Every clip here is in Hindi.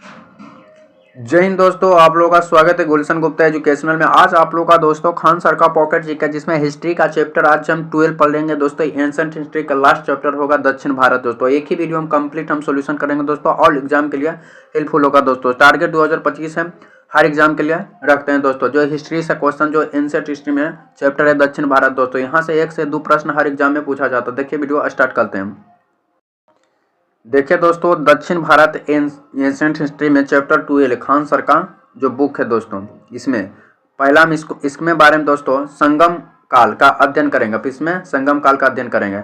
जय हिंद दोस्तों, आप लोगों का स्वागत है गुलशन गुप्ता एजुकेशनल में। आज आप लोगों का दोस्तों खान सर का पॉकेट जीके जिसमें हिस्ट्री का चैप्टर आज हम 12 पढ़ लेंगे दोस्तों। एंशिएंट हिस्ट्री का लास्ट चैप्टर होगा दक्षिण भारत दोस्तों। एक ही वीडियो में कंप्लीट हम सॉल्यूशन करेंगे दोस्तों, ऑल एग्जाम के लिए हेल्पफुल होगा दोस्तों। टारगेट 2025 है, हर एग्जाम के लिए रखते हैं दोस्तों। जो हिस्ट्री से क्वेश्चन जो एंशिएंट हिस्ट्री में चैप्टर है दक्षिण भारत दोस्तों, यहाँ से 1 से 2 प्रश्न हर एग्जाम में पूछा जाता है। देखिए वीडियो स्टार्ट करते हैं। देखिए दोस्तों, दक्षिण भारत एंशिएंट हिस्ट्री में चैप्टर 12 खान सर का जो बुक है दोस्तों, इसमें पहला हम इसमें बारे में दोस्तों संगम काल का अध्ययन करेंगे। फिर इसमें संगम काल का अध्ययन करेंगे।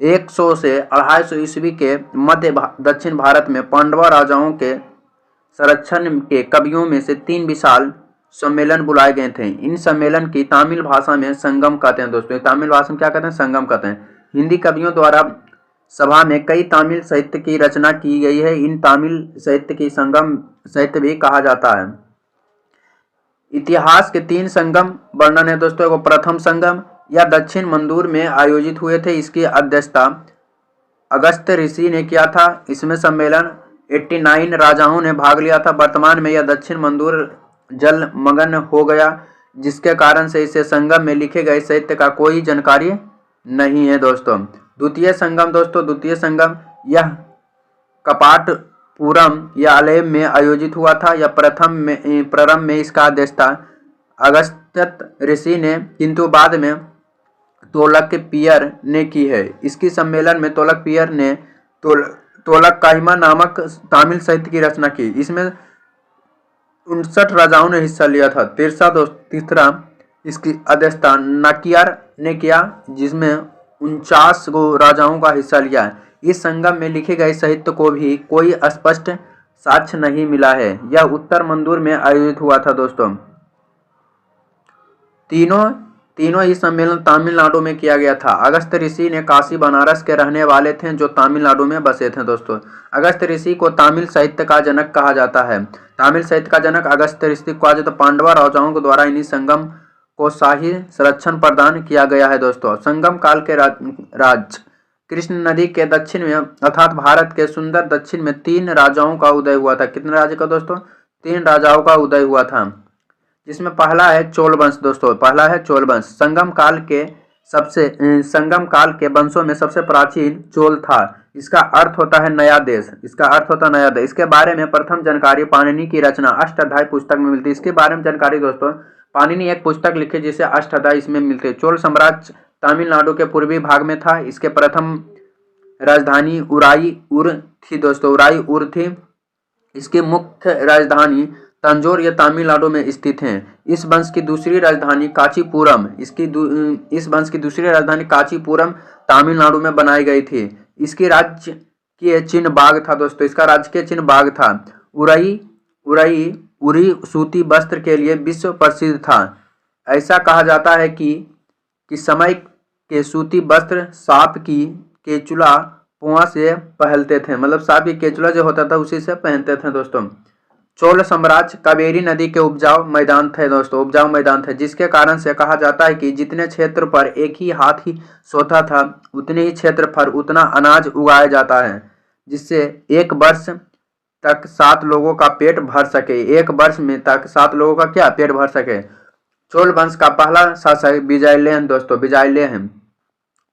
100 से 250 ईस्वी के मध्य दक्षिण भारत में पांडवा राजाओं के संरक्षण के कवियों में से 3 विशाल सम्मेलन बुलाए गए थे। इन सम्मेलन की तमिल भाषा में संगम कहते हैं दोस्तों। तमिल भाषा में क्या कहते हैं? संगम कहते हैं। हिंदी कवियों द्वारा सभा में कई तमिल साहित्य की रचना की गई है। इन तमिल साहित्य की संगम साहित्य भी कहा जाता है। इतिहास के 3 संगम वर्णन है दोस्तों। एगो प्रथम संगम या दक्षिण मंदूर में आयोजित हुए थे। इसकी अध्यक्षता अगस्त ऋषि ने किया था। इसमें सम्मेलन 89 राजाओं ने भाग लिया था। वर्तमान में यह दक्षिण मंदूर जलमग्न हो गया, जिसके कारण से इसे संगम में लिखे गए साहित्य का कोई जानकारी नहीं है दोस्तों। द्वितीय संगम दोस्तों, द्वितीय संगम यह कपाटपुरम या अलेप में आयोजित हुआ था। यह प्रारंभ में इसका अध्यक्षता अगस्त्य ऋषि ने, किंतु बाद में तोलकपियर ने की है। इसकी सम्मेलन में तोलकपियर ने तोलकाइमा नामक तमिल साहित्य की रचना की। इसमें 59 राजाओं ने हिस्सा लिया था। तीसरा इसकी अध्यक्षता नाकियार ने किया, जिसमें 49 गो राजाओं का हिस्सा लिया है। इस संगम में लिखे गए साहित्य को भी कोई स्पष्ट साक्ष्य नहीं मिला है। यह उत्तर मंदूर में आयोजित हुआ था दोस्तों। तीनों ही सम्मेलन तमिलनाडु में किया गया था। अगस्त ऋषि ने काशी बनारस के रहने वाले थे, जो तमिलनाडु में बसे थे दोस्तों। अगस्त ऋषि को तमिल साहित्य का जनक कहा जाता है। तमिल साहित्य का जनक अगस्त ऋषि को कहा जाता है। पांडवा राजाओं के द्वारा इन्हीं संगम को शाही संरक्षण प्रदान किया गया है दोस्तों। संगम काल के राज्य कृष्ण नदी के दक्षिण में अर्थात भारत के सुंदर दक्षिण में 3 राजाओं का उदय हुआ था। कितने राज्य का दोस्तों? 3 राजाओं का उदय हुआ था, जिसमें पहला है चोल वंश दोस्तों। पहला है चोल वंश। संगम काल के वंशों में सबसे प्राचीन चोल था। इसका अर्थ होता है नया देश। इसका अर्थ होता है नया देश। इसके बारे में प्रथम जानकारी पाणिनि की रचना अष्टाध्यायी पुस्तक में मिलती है। इसके बारे में जानकारी दोस्तों, पाणिनि एक पुस्तक लिखी जिसे अष्टाध्यायी इसमें मिलते हैं। चोल साम्राज्य तमिलनाडु के पूर्वी भाग में था। इसके प्रथम राजधानी उराईउर थी दोस्तों। उराईउर थी। इसकी मुख्य राजधानी तंजौर या तमिलनाडु में स्थित है। इस वंश की दूसरी राजधानी कांचीपुरम तमिलनाडु में बनाई गई थी। इसकी राजकीय चिन्ह बाघ था दोस्तों। इसका राजकीय चिन्ह बाघ था। उरी सूती वस्त्र के लिए विश्व प्रसिद्ध था। ऐसा कहा जाता है कि समय के सूती वस्त्र सांप की केचुला पुआ से पहनते थे। मतलब सांप की केचुला जो होता था उसी से पहनते थे दोस्तों। चोल साम्राज्य कावेरी नदी के उपजाऊ मैदान थे दोस्तों। उपजाऊ मैदान थे, जिसके कारण से कहा जाता है कि जितने क्षेत्र पर एक ही हाथी सोता था, उतने ही क्षेत्र पर उतना अनाज उगाया जाता है, जिससे एक वर्ष तक 7 लोगों का पेट भर सके। एक वर्ष में तक 7 लोगों का क्या पेट भर सके। चोल वंश का पहला शासक विजयलयन दोस्तों।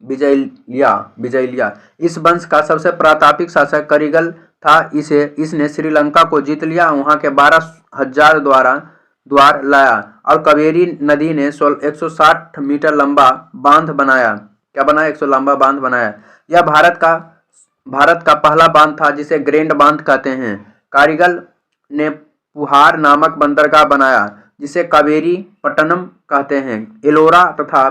विजयलिया। इस वंश का सबसे प्रतापी शासक करिगल था। इसने श्रीलंका को जीत लिया। वहां के 12,000 द्वार लाया और कावेरी नदी ने 160 मीटर लंबा बांध बनाया। क्या बनाया? 100 लंबा बांध बनाया। यह भारत का पहला बांध था, जिसे ग्रैंड बांध कहते हैं। कारिगल ने पुहार नामक बंदरगाह बनाया, जिसे कावेरी पट्टनम कहते हैं। एलोरा तथा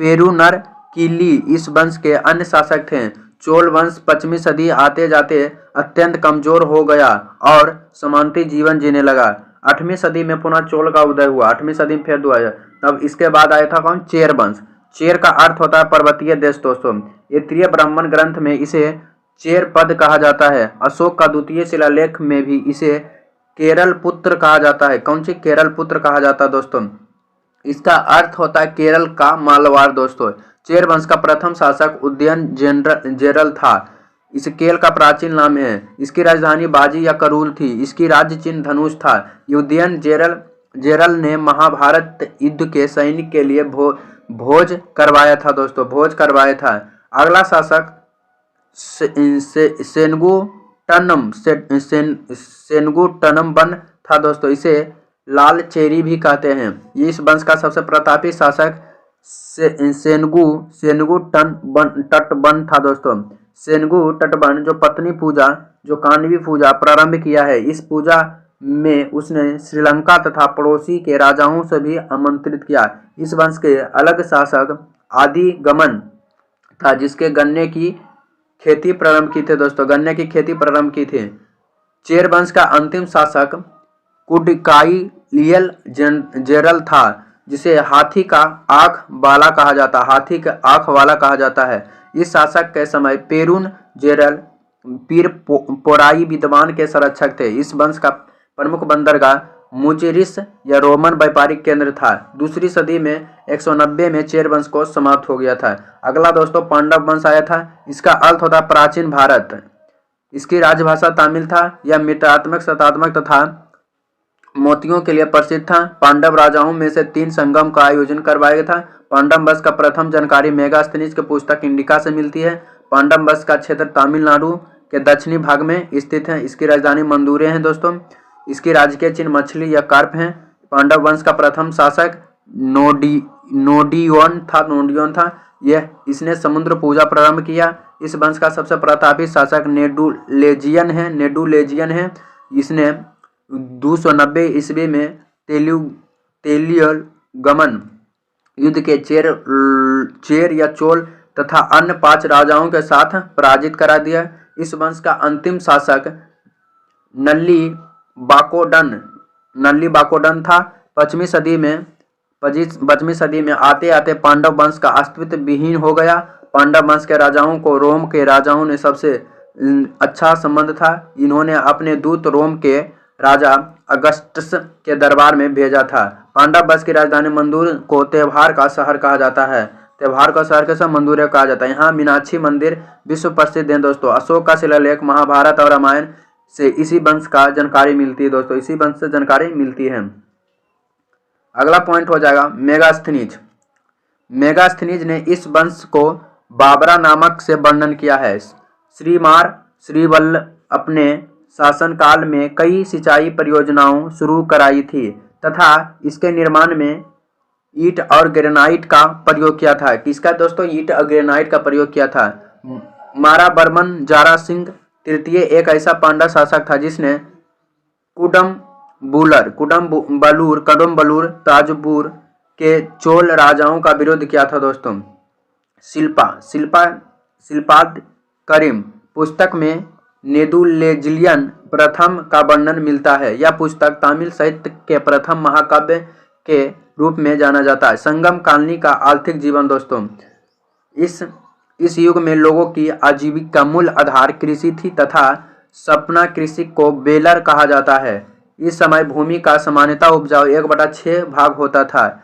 पेरुनर किल्ली इस वंश के अन्य शासक थे। चोल वंश 5वीं सदी आते जाते अत्यंत कमजोर हो गया और सामंती जीवन जीने लगा। 8वीं सदी में पुनः चोल का उदय हुआ। 8वीं सदी में फिर दुआ। तब इसके बाद आया था कौन? चेर वंश। चेर का अर्थ होता है पर्वतीय देश दोस्तों। तृतीय ब्राह्मण ग्रंथ में इसे चेर पद कहा जाता है। अशोक का द्वितीय शिलालेख में भी इसे केरल पुत्र कहा जाता है। कौन सी? केरल पुत्र कहा जाता है दोस्तों। इसका अर्थ होता है केरल का मालवार दोस्तों। चेर वंश का प्रथम शासक उदयन जेरल था। स्केल का प्राचीन नाम है। इसकी राजधानी बाजी या करूल थी। इसकी राज्य चिन्ह धनुष था। युधियन जेरल ने महाभारत युद्ध के सैनिक के लिए भोज करवाया था दोस्तों, भोज करवाया था। अगला शासक सेनगुटनम था दोस्तों, इसे लाल चेरी भी कहते हैं। ये इस वंश का सबसे प्रतापी शासक सेनगु तटबन था दोस्तों। सेनगु तटबन जो पत्नी पूजा, जो कान्वी पूजा प्रारंभ किया है। इस पूजा में उसने श्रीलंका तथा पड़ोसी के राजाओं से भी आमंत्रित किया। इस वंश के अलग शासक आदिगमन था, जिसके गन्ने की खेती प्रारंभ की थे दोस्तों, गन्ने की खेती प्रारंभ की थी। चेर वंश का अंतिम शासक कुडकाइलियल जेरल था, जिसे हाथी का आंख वाला कहा जाता, हाथी का आंख वाला कहा जाता है। इस शासक के समय पेरुन जेरल पीर पोराई विद्वान के संरक्षक थे। इस वंश का प्रमुख बंदरगाह मुचिरिस या रोमन व्यापारिक केंद्र था। दूसरी सदी में 190 में चेर वंश को समाप्त हो गया था। अगला दोस्तों पांडव वंश आया था। इसका अर्थ होता प्राचीन भारत। इसकी राजभाषा तमिल था। यह मित्रात्मक, सतात्मक तथा मोतियों के लिए प्रसिद्ध था। पांडव राजाओं में से 3 संगम का आयोजन करवाया गया था। पांडव वंश का प्रथम जानकारी मेगास्थनीज की पुस्तक इंडिका से मिलती है। पांडव वंश का क्षेत्र तमिलनाडु के दक्षिणी भाग में स्थित है। इसकी राजधानी मंदुरे है दोस्तों। इसकी राजकीय चिन्ह मछली या कार्प है। पांडव वंश का प्रथम शासक नोडियोन था। इसने समुद्र पूजा प्रारंभ किया। इस वंश का सबसे प्रतापी शासक नेडुलेजियन है। इसने 290 ईस्वी में तेलियगमन युद्ध के चेर या चोल तथा अन्य 5 राजाओं के साथ पराजित करा दिया। इस वंश का अंतिम शासक नल्ली बाकोडन था। 5वीं सदी में आते आते पांडव वंश का अस्तित्व विहीन हो गया। पांडव वंश के राजाओं को रोम के राजाओं ने सबसे अच्छा संबंध था। इन्होंने अपने दूत रोम के राजा अगस्टस के दरबार में भेजा था। पांडव वंश की राजधानी मंदुर को त्योहार का शहर कहा जाता है। त्योहार का शहर कैसा मंदुरे कहा जाता है। यहाँ मीनाक्षी मंदिर विश्व प्रसिद्ध है दोस्तों। अशोक का शिलालेख, महाभारत और रामायण से इसी वंश का जानकारी मिलती है दोस्तों, इसी वंश से जानकारी मिलती है। अगला पॉइंट हो जाएगा मेगास्थनीज। मेगास्थनीज ने इस वंश को बाबरा नामक से वर्णन किया है। श्रीवल्ल अपने शासनकाल में कई सिंचाई परियोजनाओं शुरू कराई थी तथा इसके निर्माण में ईंट और ग्रेनाइट का प्रयोग किया था। किसका दोस्तों? ईंट और ग्रेनाइट का प्रयोग किया था। माराबर्मन जारा सिंह तृतीय एक ऐसा पांड्य शासक था जिसने कुडम्बलूर ताजपुर के चोल राजाओं का विरोध किया था दोस्तों। शिल्पाद करीम पुस्तक में नेदुलेजियन प्रथम का वर्णन मिलता है। यह पुस्तक तमिल साहित्य के प्रथम महाकाव्य के रूप में जाना जाता है। संगम कालनी का आर्थिक जीवन दोस्तों। इस युग में लोगों की आजीविका का मूल आधार कृषि थी तथा सपना कृषि को बेलर कहा जाता है। इस समय भूमि का सामान्यतः उपजाऊ 1/6 भाग होता था।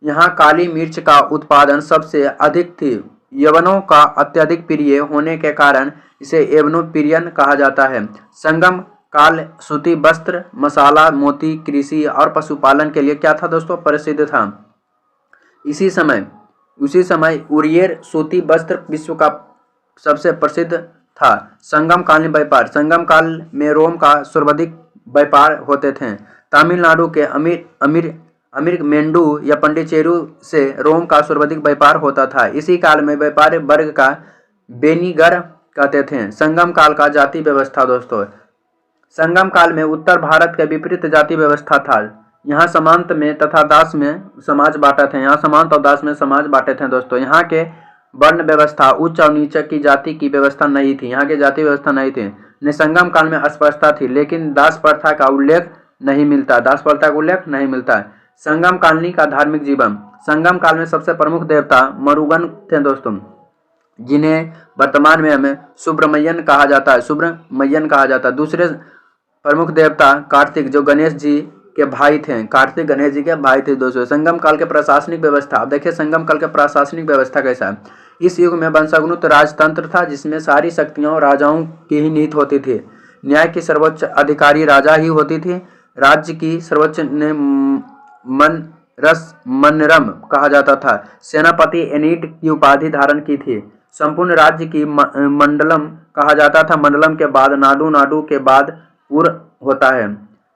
यहाँ काली मिर्च का उत्पादन सबसे अधिक थी। यवनों का अत्यधिक प्रिय होने के कारण इसे यवनोप्रियन कहा जाता है। संगम काल सूती वस्त्र, मसाला, मोती, कृषि और पशुपालन के लिए क्या था दोस्तों? प्रसिद्ध था। उसी समय उरियर सूती वस्त्र विश्व का सबसे प्रसिद्ध था। संगम कालीन व्यापार। संगम काल में रोम का सर्वाधिक व्यापार होते थे। तमिलनाडु के अमीर मेंडू या पंडिचेरू से रोम का सर्वाधिक व्यापार होता था। इसी काल में व्यापारी वर्ग का बेनीगर कहते थे। संगम काल का जाति व्यवस्था दोस्तों। संगम काल में उत्तर भारत के विपरीत जाति व्यवस्था था। यहाँ समांत में तथा दास में समाज बांटे थे। यहाँ समांत और दास में समाज बांटे थे दोस्तों। यहाँ के वर्ण व्यवस्था उच्च और नीचे की जाति की व्यवस्था नहीं थी। यहाँ की जाति व्यवस्था नहीं थी। संगम काल में अस्पृश्यता थी, लेकिन दास प्रथा का उल्लेख नहीं मिलता। संगम कालनी का धार्मिक जीवन। संगम काल में सबसे प्रमुख देवता मरुगन थे दोस्तों, जिन्हें वर्तमान में हमें सुब्रमण्यन कहा जाता है। दूसरे प्रमुख देवता कार्तिक, जो गणेश जी के भाई थे दोस्तों। संगम काल के प्रशासनिक व्यवस्था। अब देखिए संगम काल के प्रशासनिक व्यवस्था कैसा है। इस युग में वंशानुगत राजतंत्र था जिसमें सारी शक्तियां राजाओं की ही नीति होती थी। न्याय की सर्वोच्च अधिकारी राजा ही होती थी। राज्य की सर्वोच्च ने मनरम कहा जाता था। सेनापति एनीट की उपाधि धारण की थी। संपूर्ण राज्य की मंडलम कहा जाता था। मंडलम के बाद नाडु, नाडु के बाद पुर होता है।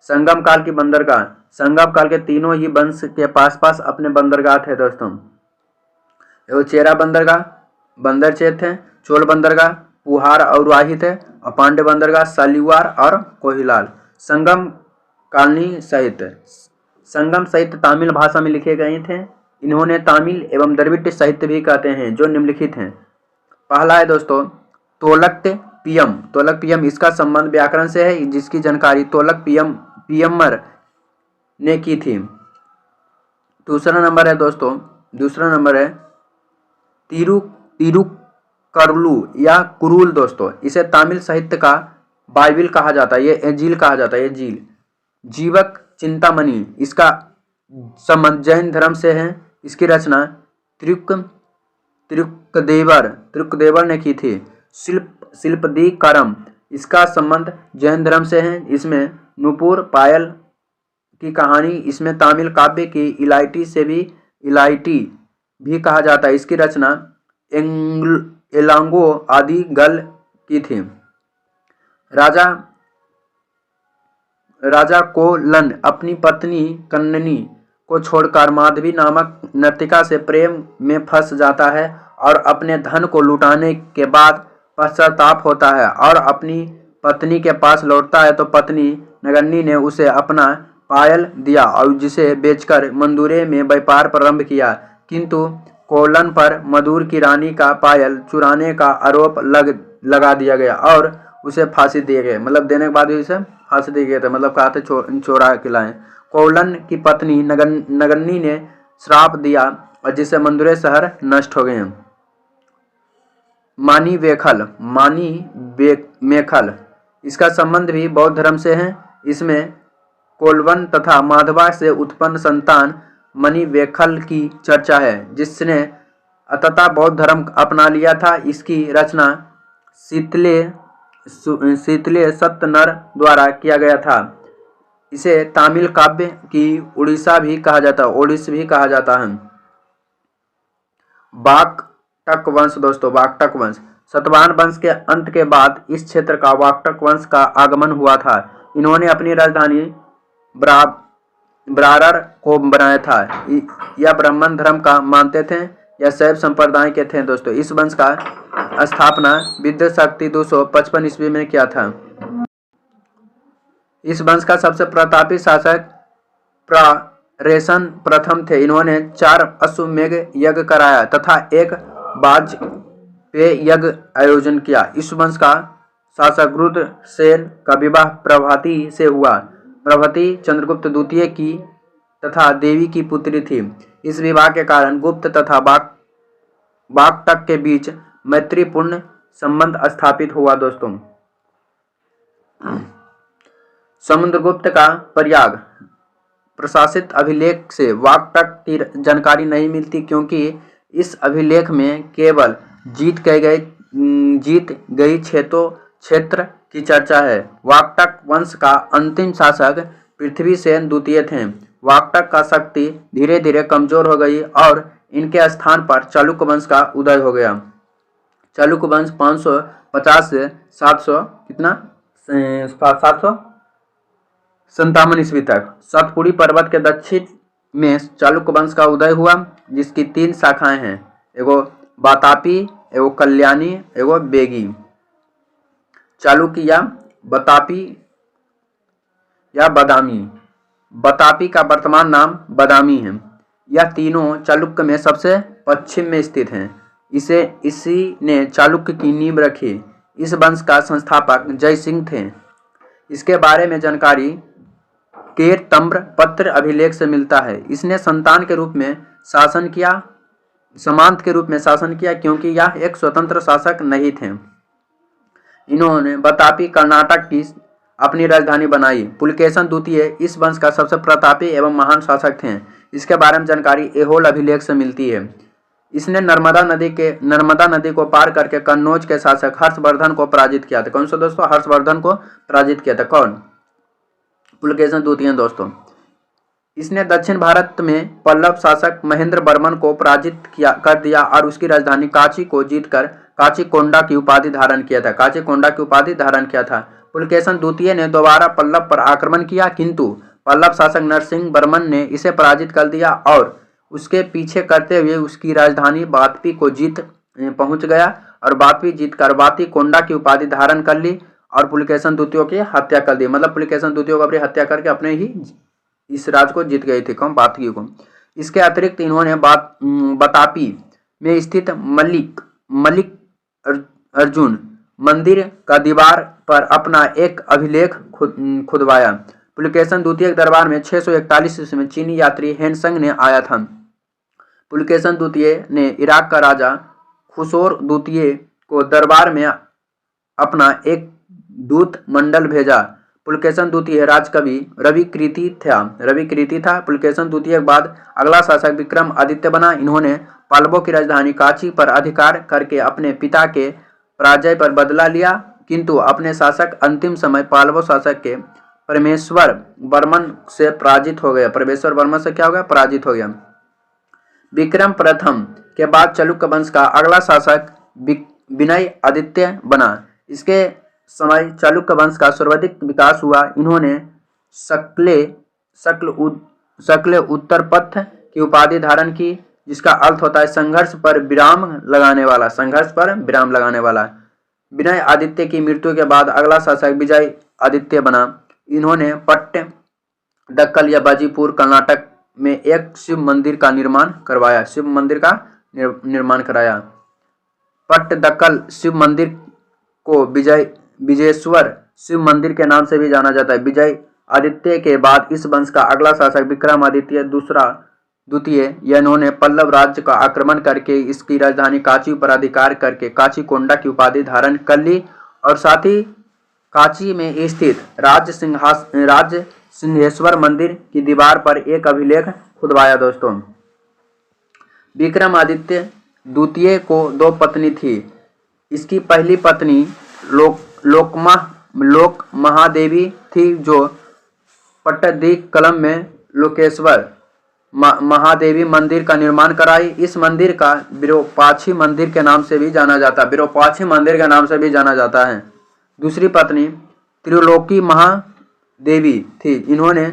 संगम काल की बंदरगाह, संगम काल के तीनों ही वंश के पास पास अपने बंदरगाह थे दोस्तों। चेरा बंदरगाह, बंदरचेत थे। चोल बंदरगाह पुहार और वाही थे। और पांड्य बंदरगाह सालीवार और कोहिलाल। संगम कालीन साहित्य, संगम साहित्य तमिल भाषा में लिखे गए थे। इन्होंने तमिल एवं द्रविड़ साहित्य भी कहते हैं जो निम्नलिखित हैं। पहला है दोस्तों तोलकपियम। तोलकपियम इसका संबंध व्याकरण से है, जिसकी जानकारी तोलकपियमर ने की थी। दूसरा नंबर है दोस्तों, दूसरा नंबर है तिरुकरुलु या कुरुल दोस्तों। इसे तमिल साहित्य का बाइबिल कहा जाता है। ये एजील कहा जाता है। एजील जीवक चिंतामणि, इसका संबंध जैन धर्म से है। इसकी रचना त्रिकदेवर ने की थी। शिल्पदीकरम, इसका संबंध जैन धर्म से है। इसमें नुपुर पायल की कहानी, इसमें तमिल काव्य की इलाइटी भी कहा जाता है। इसकी रचना एलांगो आदि गल की थी। राजा कोलन अपनी पत्नी कन्ननी को छोड़कर माधवी नामक नर्तिका से प्रेम में फंस जाता है और अपने धन को लुटाने के बाद पश्चाताप होता है और अपनी पत्नी के पास लौटता है तो पत्नी नगन्नी ने उसे अपना पायल दिया और जिसे बेचकर मंदुरे में व्यापार प्रारंभ किया, किंतु कोलन पर मदुर की रानी का पायल चुराने का आरोप लगा दिया गया और उसे फांसी दिए गए। मतलब देने के बाद भी उसे फांसी दिए गए थे। मतलब कहा थे चोरा के लाए। कोलन की पत्नी नगन्नी ने श्राप दिया और जिससे मंदुरे शहर नष्ट हो गए। मानी मेखल, इसका संबंध भी बौद्ध धर्म से है। इसमें कोलवन तथा माधवा से उत्पन्न संतान मणि वेखल की चर्चा है, जिसने अतः बौद्ध धर्म अपना लिया था। इसकी रचना शीतले सत्य द्वारा किया गया था। इसे तमिल काव्य की उड़ीसा भी कहा जाता है, ओडिस भी कहा जाता है। वाकटक वंश दोस्तों, वाकटक वंश सतवाहन वंश के अंत के बाद इस क्षेत्र का वाकटक वंश का आगमन हुआ था। इन्होंने अपनी राजधानी ब्रार को बनाया था। यह ब्राह्मण धर्म का मानते थे या शैव संप्रदाय के थे दोस्तों। इस वंश का स्थापना विद्युत शक्ति 255 ईस्वी में किया था। इस वंश का सबसे प्रतापी शासक प्रारेशन प्रथम थे। इन्होंने 4 अश्वमेध यज्ञ कराया तथा एक वाजपेय यज्ञ आयोजन किया। इस वंश का शासक रुद्रसेन का विवाह प्रभाती से हुआ। प्रभाती चंद्रगुप्त द्वितीय की तथा देवी की पुत्री थी। इस विवाह के कारण गुप्त तथा वाकटक के बीच मैत्रीपूर्ण संबंध स्थापित हुआ दोस्तों। समुद्रगुप्त का प्रयाग प्रशासित अभिलेख से वाकटक की जानकारी नहीं मिलती, क्योंकि इस अभिलेख में केवल जीत गई क्षेत्र की चर्चा है। वाकटक वंश का अंतिम शासक पृथ्वीसेन द्वितीय थे। वाकटक का शक्ति धीरे धीरे कमजोर हो गई और इनके स्थान पर चालुक्य वंश का उदय हो गया। चालुक्य वंश 550 से 757 ईस्वी तक सतपुड़ी पर्वत के दक्षिण में चालुक्य वंश का उदय हुआ, जिसकी 3 शाखाएं हैं, एगो बातापी, एगो कल्याणी, एगो बेगी। चालुक्य या बतापी या बदामी। बतापी का वर्तमान नाम बदामी है। यह तीनों चालुक्य में सबसे पश्चिम में स्थित हैं। इसी ने चालुक्य की नींव रखी। इस वंश का संस्थापक जय सिंह थे। इसके बारे में जानकारी केर तम्रपत्र अभिलेख से मिलता है। इसने संतान के रूप में शासन किया, सामंत के रूप में शासन किया, क्योंकि यह एक स्वतंत्र शासक नहीं थे। इन्होंने बतापी कर्नाटक की अपनी राजधानी बनाई। पुलकेशन द्वितीय इस वंश का सबसे प्रतापी एवं महान शासक थे। इसके बारे में जानकारी ऐहोल अभिलेख से मिलती है। इसने नर्मदा नदी को पार करके कन्नौज के शासक हर्षवर्धन को पराजित किया था। कौन सा दोस्तों? हर्षवर्धन को पराजित किया था। कौन? पुलकेशन द्वितीय दोस्तों। इसने दक्षिण भारत में पल्लव शासक महेंद्र वर्मन को पराजित कर दिया और उसकी राजधानी कांची को जीतकर काचीकोंडा की उपाधि धारण किया था। काचीकोंडा की उपाधि धारण किया था। पुलकेशन द्वितीय ने दोबारा पल्लव पर आक्रमण किया, किंतु पल्लव शासक नरसिंह वर्मन ने इसे पराजित कर दिया और उसके पीछे करते हुए उसकी राजधानी वापी को जीत पहुंच गया और वापी जीतकर वातीकोंडा की उपाधि धारण कर ली और पुलकेशन द्वितीय की हत्या कर दी। मतलब पुलकेशन द्वितीय को अपनी हत्या करके अपने ही इस राज को जीत गई थी, कौन? वाती को। इसके अतिरिक्त इन्होंने बतापी में स्थित मलिक अर्जुन मंदिर का दीवार पर अपना एक अभिलेख खुदवाया। पुलकेशन द्वितीय के दरबार में 641 ईस्वी में चीनी यात्री हेनसंग ने आया था। पुलकेशन द्वितीय ने इराक का राजा खुसोर द्वितीय को दरबार में अपना एक दूत मंडल भेजा। पुलकेशन द्वितीय राजकवि रविकृति था। पुलकेशन द्वितीय के बाद अगला शासक विक्रम आदित्य बना। इन्होंने पल्लवों की राजधानी कांची पर अधिकार करके अपने पिता के पराजय पर बदला लिया, किंतु अपने शासक अंतिम समय पल्लव शासक के परमेश्वर वर्मन से पराजित हो गया। परमेश्वर वर्मन से क्या हो गया? पराजित हो गया। विक्रम प्रथम के बाद चालुक्य वंश का अगला शासक विनय आदित्य बना। इसके समय चालुक्य वंश का सर्वाधिक विकास हुआ। इन्होंने शक्ल उत्तर पथ की उपाधि धारण की, जिसका अर्थ होता है संघर्ष पर विराम लगाने वाला। विनय आदित्य की मृत्यु के बाद अगला शासक विजय आदित्य बना। इन्होंने पट्टदकल या बाजीपुर कर्नाटक में एक शिव मंदिर का निर्माण कराया। पट्टदकल शिव मंदिर को विजयेश्वर शिव मंदिर के नाम से भी जाना जाता है। विजय आदित्य के बाद इस वंश का अगला शासक विक्रमादित्य द्वितीय इन्होंने पल्लव राज्य का आक्रमण करके इसकी राजधानी कांची पर अधिकार करके काचीकोंडा की उपाधि धारण कर ली और साथ ही कांची में स्थित राज सिंहेश्वर मंदिर की दीवार पर एक अभिलेख खुदवाया। दोस्तों, विक्रमादित्य द्वितीय को 2 पत्नी थी। इसकी पहली पत्नी लोक महादेवी थी, जो पट्टदकल में लोकेश्वर महादेवी मंदिर का निर्माण कराई। इस मंदिर का विरूपाक्षी मंदिर के नाम से भी जाना जाता है। दूसरी पत्नी त्रिलोकी महादेवी थी। इन्होंने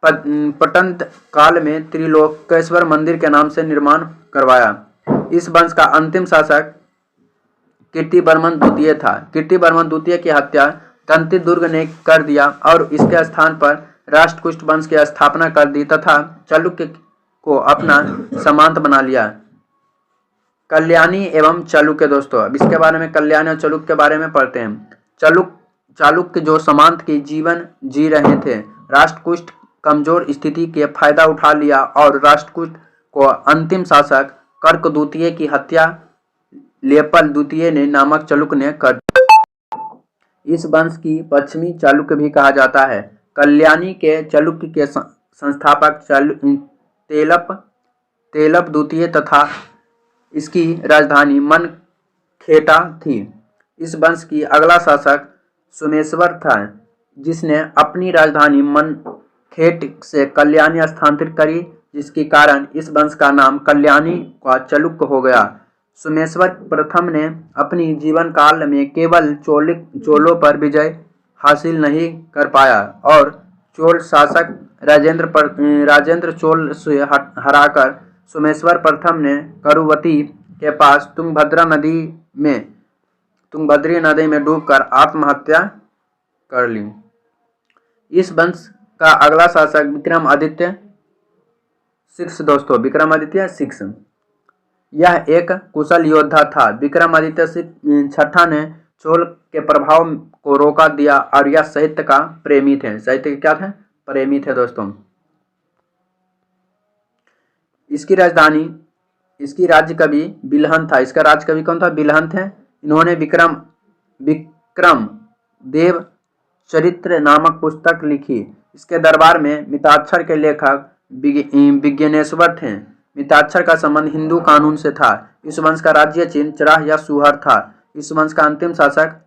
पट्टन काल में त्रिलोकेश्वर मंदिर के नाम से निर्माण करवाया। इस वंश का अंतिम शासक कीर्तिवर्मन द्वितीय था। कीर्तिवर्मन द्वितीय की हत्या दंतिदुर्ग ने कर दिया और इसके स्थान पर राष्ट्रकूट वंश की स्थापना कर दी तथा चालुक्य को अपना सामंत बना लिया। कल्याणी एवं चालुक्य। दोस्तों, अब इसके बारे में कल्याणी और चालुक्य के बारे में पढ़ते हैं। चालुक्य जो सामंत की जीवन जी रहे थे, राष्ट्रकूट कमजोर स्थिति के फायदा उठा लिया और राष्ट्रकूट को अंतिम शासक कर्क द्वितीय की हत्या लेपल द्वितीय ने नामक चालुक्य ने कर दी। इस वंश की पश्चिमी चालुक्य भी कहा जाता है। कल्याणी के चालुक्य के संस्थापक तेलप द्वितीय तथा इसकी राजधानी मनखेटा थी। इस वंश की अगला शासक सोमेश्वर था, जिसने अपनी राजधानी मनखेट से कल्याणी स्थानांतरित करी, जिसके कारण इस वंश का नाम कल्याणी का चालुक्य हो गया। सोमेश्वर प्रथम ने अपनी जीवन काल में केवल चोलों पर विजय हासिल नहीं कर पाया और चोल शासक राजेंद्र चोल से हराकर सोमेश्वर प्रथम ने करुवती के पास तुंगभद्री नदी में डूबकर आत्महत्या कर ली। इस वंश का अगला शासक विक्रमादित्य 6 दोस्तों, विक्रमादित्य 6 यह एक कुशल योद्धा था। विक्रमादित्य छठा ने चोल के प्रभाव को रोका दिया और यह साहित्य का प्रेमी थे। साहित्य के क्या थे? प्रेमी थे। दोस्तों, इसकी राज्य कवि बिलहन था। इसका राज्य कवि कौन था? बिलहन थे। इन्होंने विक्रम देव चरित्र नामक पुस्तक लिखी। इसके दरबार में मिताक्षर के लेखक विज्ञानेश्वर थे। मिताक्षर का संबंध हिंदू कानून से था। इस वंश का राज्य चिन्ह चराह या सुहर था। इस वंश का अंतिम शासक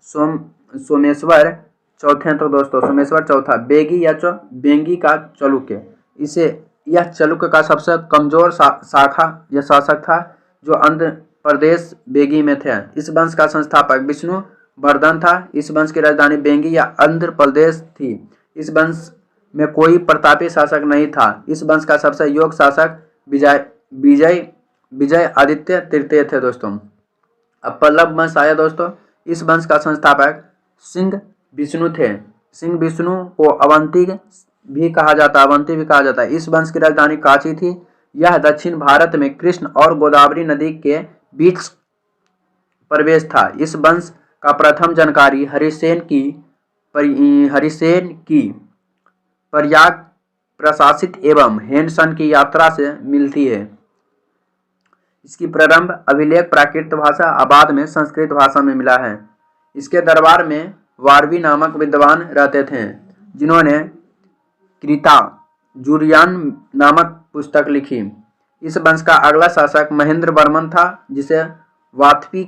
सोमेश्वर चौथे तो दोस्तों सोमेश्वर चौथा बेगी या बेंगी का चालुक्य। इसे यह चालुक्य का सबसे कमजोर शाखा या शासक था जो आंध्र प्रदेश बेगी में थे। इस वंश का संस्थापक विष्णु वर्धन था। इस वंश की राजधानी बेंगी या आंध्र प्रदेश थी। इस वंश में कोई प्रतापी शासक नहीं था। इस वंश का सबसे योग्य शासक विजय आदित्य तृतीय थे दोस्तों। अब पल्लव वंश आया दोस्तों। इस वंश का संस्थापक सिंह विष्णु थे। सिंह विष्णु को अवंती भी कहा जाता है। इस वंश की राजधानी कांची थी। यह दक्षिण भारत में कृष्ण और गोदावरी नदी के बीच प्रवेश था। इस वंश का प्रथम जानकारी हरिसेन की प्रयाग प्रशासित एवं हेनसन की यात्रा से मिलती है। इसकी प्रारंभ अभिलेख प्राकृत भाषा आबाद में संस्कृत भाषा में मिला है। इसके दरबार में वारवी नामक विद्वान रहते थे जिन्होंने कृता जुरियान नामक पुस्तक लिखी। इस वंश का अगला शासक महेंद्र वर्मन था जिसे वात्पी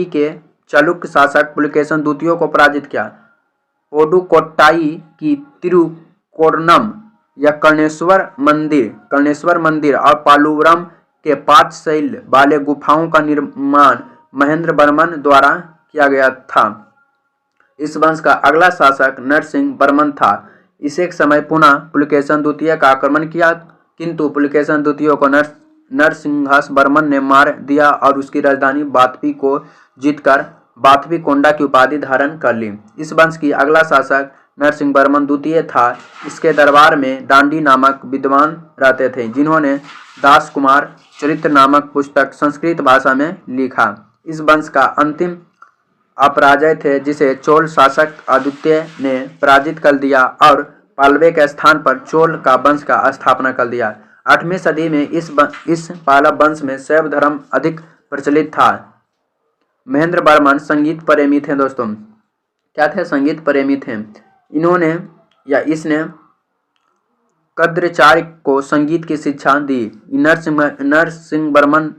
के चालुक्य शासक पुलकेशन द्वितीय को पराजित किया। पुडुकोट्टाई की तिरुकोर्नम या कर्णेश्वर मंदिर और पालुवरम के 5 शैल वाले गुफाओं का निर्माण महेंद्र वर्मन द्वारा किया गया था। इस वंश का अगला शासक नरसिंह वर्मन था। इसे समय पुनः पुलकेशन द्वितीय का आक्रमण किया किंतु पुलकेशन द्वितीय को नरसिंहास वर्मन ने मार दिया और उसकी राजधानी वात्पी को जीतकर वात्पी कोंडा की उपाधि धारण कर ली। इस वंश की अगला शासक नरसिंह वर्मन द्वितीय था। इसके दरबार में दांडी नामक विद्वान रहते थे जिन्होंने दास कुमार चरित्र नामक पुस्तक संस्कृत भाषा में लिखा। इस वंश का अंतिम अपराजय थे जिसे चोल शासक आदित्य ने पराजित कर दिया और पालवे के स्थान पर चोल का वंश का स्थापना कर दिया। 8वीं सदी में इस पालव वंश में शैव धर्म अधिक प्रचलित था। महेंद्र वर्मन संगीत प्रेमी थे दोस्तों। क्या थे? संगीत प्रेमी थे। इसने कद्राचार्य को संगीत की शिक्षा दी। नरसिंह वर्मन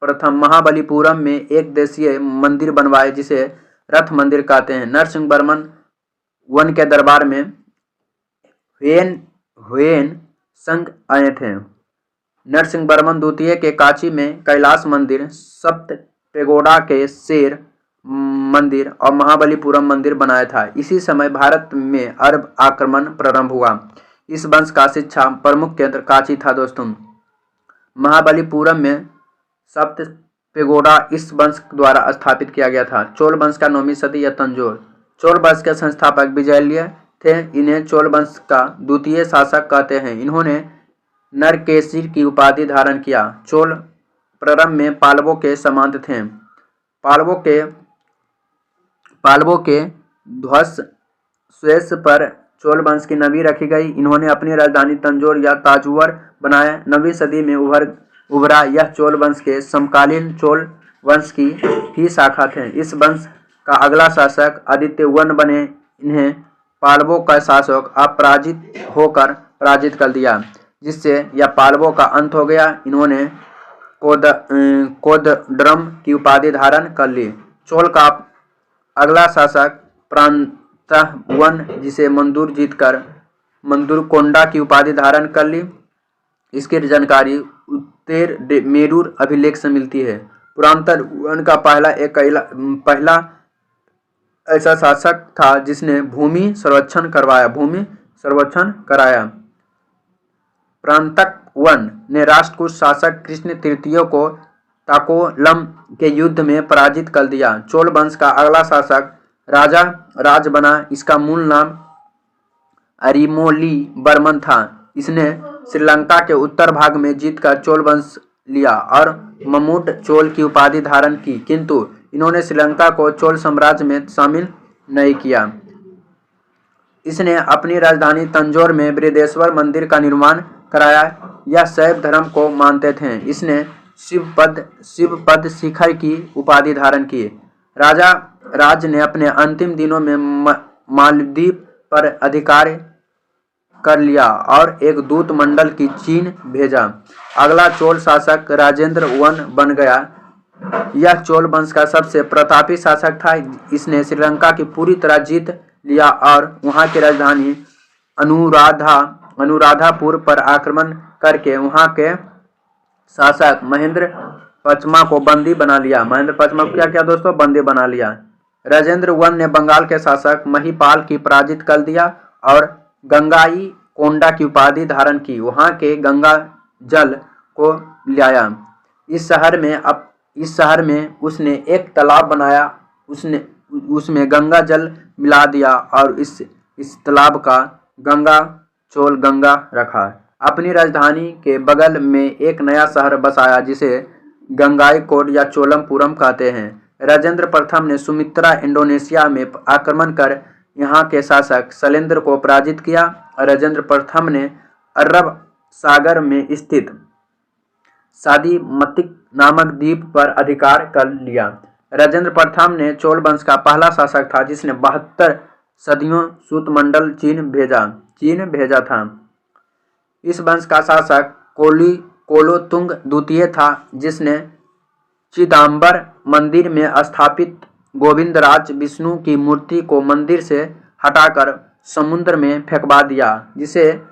प्रथम महाबलीपुरम में एक देशीय मंदिर बनवाए जिसे रथ मंदिर कहते हैं। नरसिंह वर्मन वन के दरबार में हुएन संग आए थे। नरसिंह वर्मन द्वितीय के कांची में कैलाश मंदिर, सप्त पेगोडा के शेर मंदिर और महाबलीपुरम मंदिर बनाया था। इसी समय भारत में अरब आक्रमण प्रारंभ हुआ। इस वंश का शिक्षा प्रमुख केंद्र कांची था दोस्तों। महाबलीपुरम में सप्त पेगोडा इस वंश द्वारा स्थापित किया गया था। चोल वंश का 9वीं सदी या तंजौर। चोल वंश के संस्थापक विजयलय थे। इन्हें चोल वंश का द्वितीय शासक कहते हैं। इन्होंने नरकेसर की उपाधि धारण किया। चोल प्रारंभ में पालवों के सामंत थे। पालवों के ध्वंस पर चोल वंश की नवी रखी गई। इन्होंने अपनी राजधानी तंजौर या ताजुवर बनाया। 9वीं सदी में उभरा यह चोल वंश के समकालीन चोल वंश की ही शाखा थे। इस वंश का अगला शासक आदित्य वन बने। इन्हें पालवों का शासक अपराजित होकर पराजित कर दिया जिससे यह पालवों का अंत हो गया। इन्होंने कोदड्रम की उपाधि धारण कर ली। चोल का अगला शासक प्रांतवन जिसे मंदूर जीतकर मंदूर कोंडा की उपाधि धारण कर ली। इसकी जानकारी उत्तर मेरूर अभिलेख से मिलती है। पुरांतवन का पहला ऐसा शासक था जिसने भूमि सर्वेक्षण कराया। प्रांतवन ने राष्ट्रकूट शासक कृष्ण तृतीय को ताकोलम के युद्ध में पराजित कर दिया। चोल वंश का अगला शासक राजा राज बना। इसका मूल नाम अरिमोली वर्मन था। इसने श्रीलंका के उत्तर भाग में जीतकर चोल वंश लिया और मम्मूट चोल की उपाधि धारण की किंतु इन्होंने श्रीलंका को चोल साम्राज्य में शामिल नहीं किया। इसने अपनी राजधानी तंजौर में बृहदेश्वर मंदिर का निर्माण कराया। यह शैव धर्म को मानते थे। इसने शिवपद शिखर की उपाधि धारण की। राजा राज ने अपने अंतिम दिनों में मालदीव पर अधिकार कर लिया और एक दूत मंडल की चीन भेजा। अगला चोल शासक राजेंद्र वन बन गया। यह चोल वंश का सबसे प्रतापी शासक था। इसने श्रीलंका की पूरी तरह जीत लिया और वहां की राजधानी अनुराधापुर पर आक्रमण करके वहां के शासक महेंद्र पचमा को बंदी बना लिया। महेंद्र पचमा को क्या किया दोस्तों? बंदी बना लिया। राजेंद्र वन ने बंगाल के शासक महिपाल की पराजित कर दिया और गंगाई कोंडा की उपाधि धारण की। वहां के गंगा जल को लाया। इस शहर में उसने एक तालाब बनाया। उसमें गंगा जल मिला दिया और इस तालाब का गंगा चोल गंगा रखा। अपनी राजधानी के बगल में एक नया शहर बसाया जिसे गंगाईकोट या चोलमपुरम कहते हैं। राजेंद्र प्रथम ने सुमित्रा इंडोनेशिया में आक्रमण कर यहाँ के शासक शैलेंद्र को पराजित किया। राजेंद्र प्रथम ने अरब सागर में स्थित सादीमतिक नामक द्वीप पर अधिकार कर लिया। राजेंद्र प्रथम ने चोल वंश का पहला शासक था जिसने 72 सदियों सूत मंडल चीन भेजा था। इस वंश का शासक कोलोतुंग द्वितीय था जिसने चिदंबर मंदिर में स्थापित गोविंदराज विष्णु की मूर्ति को मंदिर से हटाकर समुद्र में फेंकवा दिया, जिसे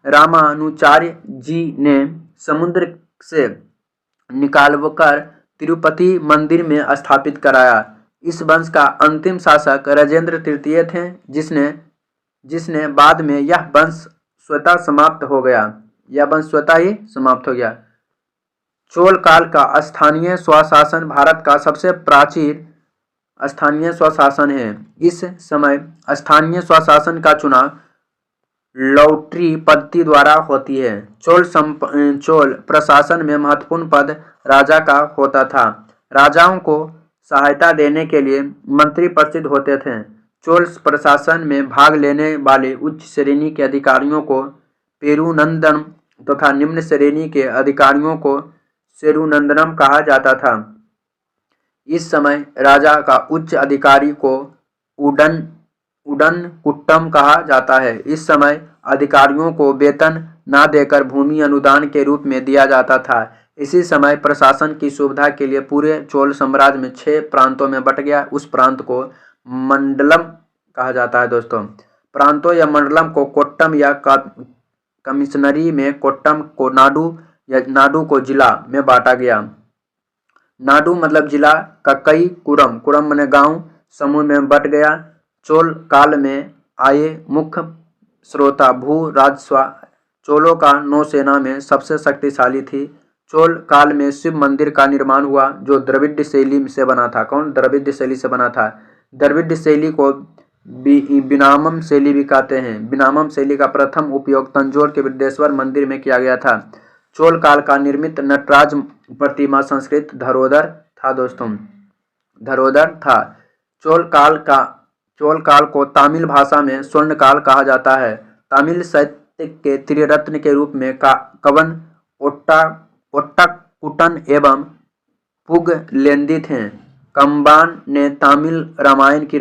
रामानुचार्य जी ने समुद्र से निकालकर तिरुपति मंदिर में स्थापित कराया। इस वंश का अंतिम शासक राजेंद्र तृतीय थे जिसने बाद में यह वंश स्वतः समाप्त हो गया। चोल काल का स्थानीय स्वशासन भारत का सबसे प्राचीन स्थानीय स्वशासन है। इस समय स्थानीय स्वशासन का चुनाव लॉटरी पद्धति द्वारा होती है। चोल प्रशासन में महत्वपूर्ण पद राजा का होता था। राजाओं को सहायता देने के लिए मंत्री प्रसिद्ध होते थे। चोल प्रशासन में भाग लेने वाले उच्च श्रेणी के अधिकारियों को पेरुनंदनम तथा निम्न श्रेणी के अधिकारियों को सेरुनंदनम कहा जाता था। इस समय राजा का उच्च अधिकारी को उडनकुट्टम कहा जाता है। इस समय अधिकारियों को वेतन न देकर भूमि अनुदान के रूप में दिया जाता था। इसी समय प्रशासन की सुविधा के लिए पूरे चोल साम्राज्य में 6 प्रांतों में बट गया। उस प्रांत को मंडलम कहा जाता है दोस्तों। प्रांतों या मंडलम को कोट्टम या कमिश्नरी में कोट्टम को नाडु या नाडु को जिला में बांटा गया। नाडु मतलब जिला, कक्कई कुरम माने गांव समूह में बट गया। चोल काल में आए मुख्य श्रोता भू राजस्व चोलों का नौसेना में सबसे शक्तिशाली थी। चोल काल में शिव मंदिर का निर्माण हुआ जो द्रविड़ शैली से बना था। कौन? द्रविड़ शैली से बना था। द्रविड़ शैली को बिनामम शैली भी कहते हैं। बिनामम शैली का प्रथम उपयोग तंजौर के वृद्धेश्वर मंदिर में किया गया था। चोल काल का निर्मित नटराज प्रतिमा संस्कृत धरोहर था दोस्तों, धरोहर था। चोल काल को तमिल भाषा में स्वर्ण काल कहा जाता है। तमिल साहित्य के त्रिरत्न के रूप में कवन, ओट्टाकुट्टन एवं पुगलेंदी थे। कंबान ने तमिल रामायण की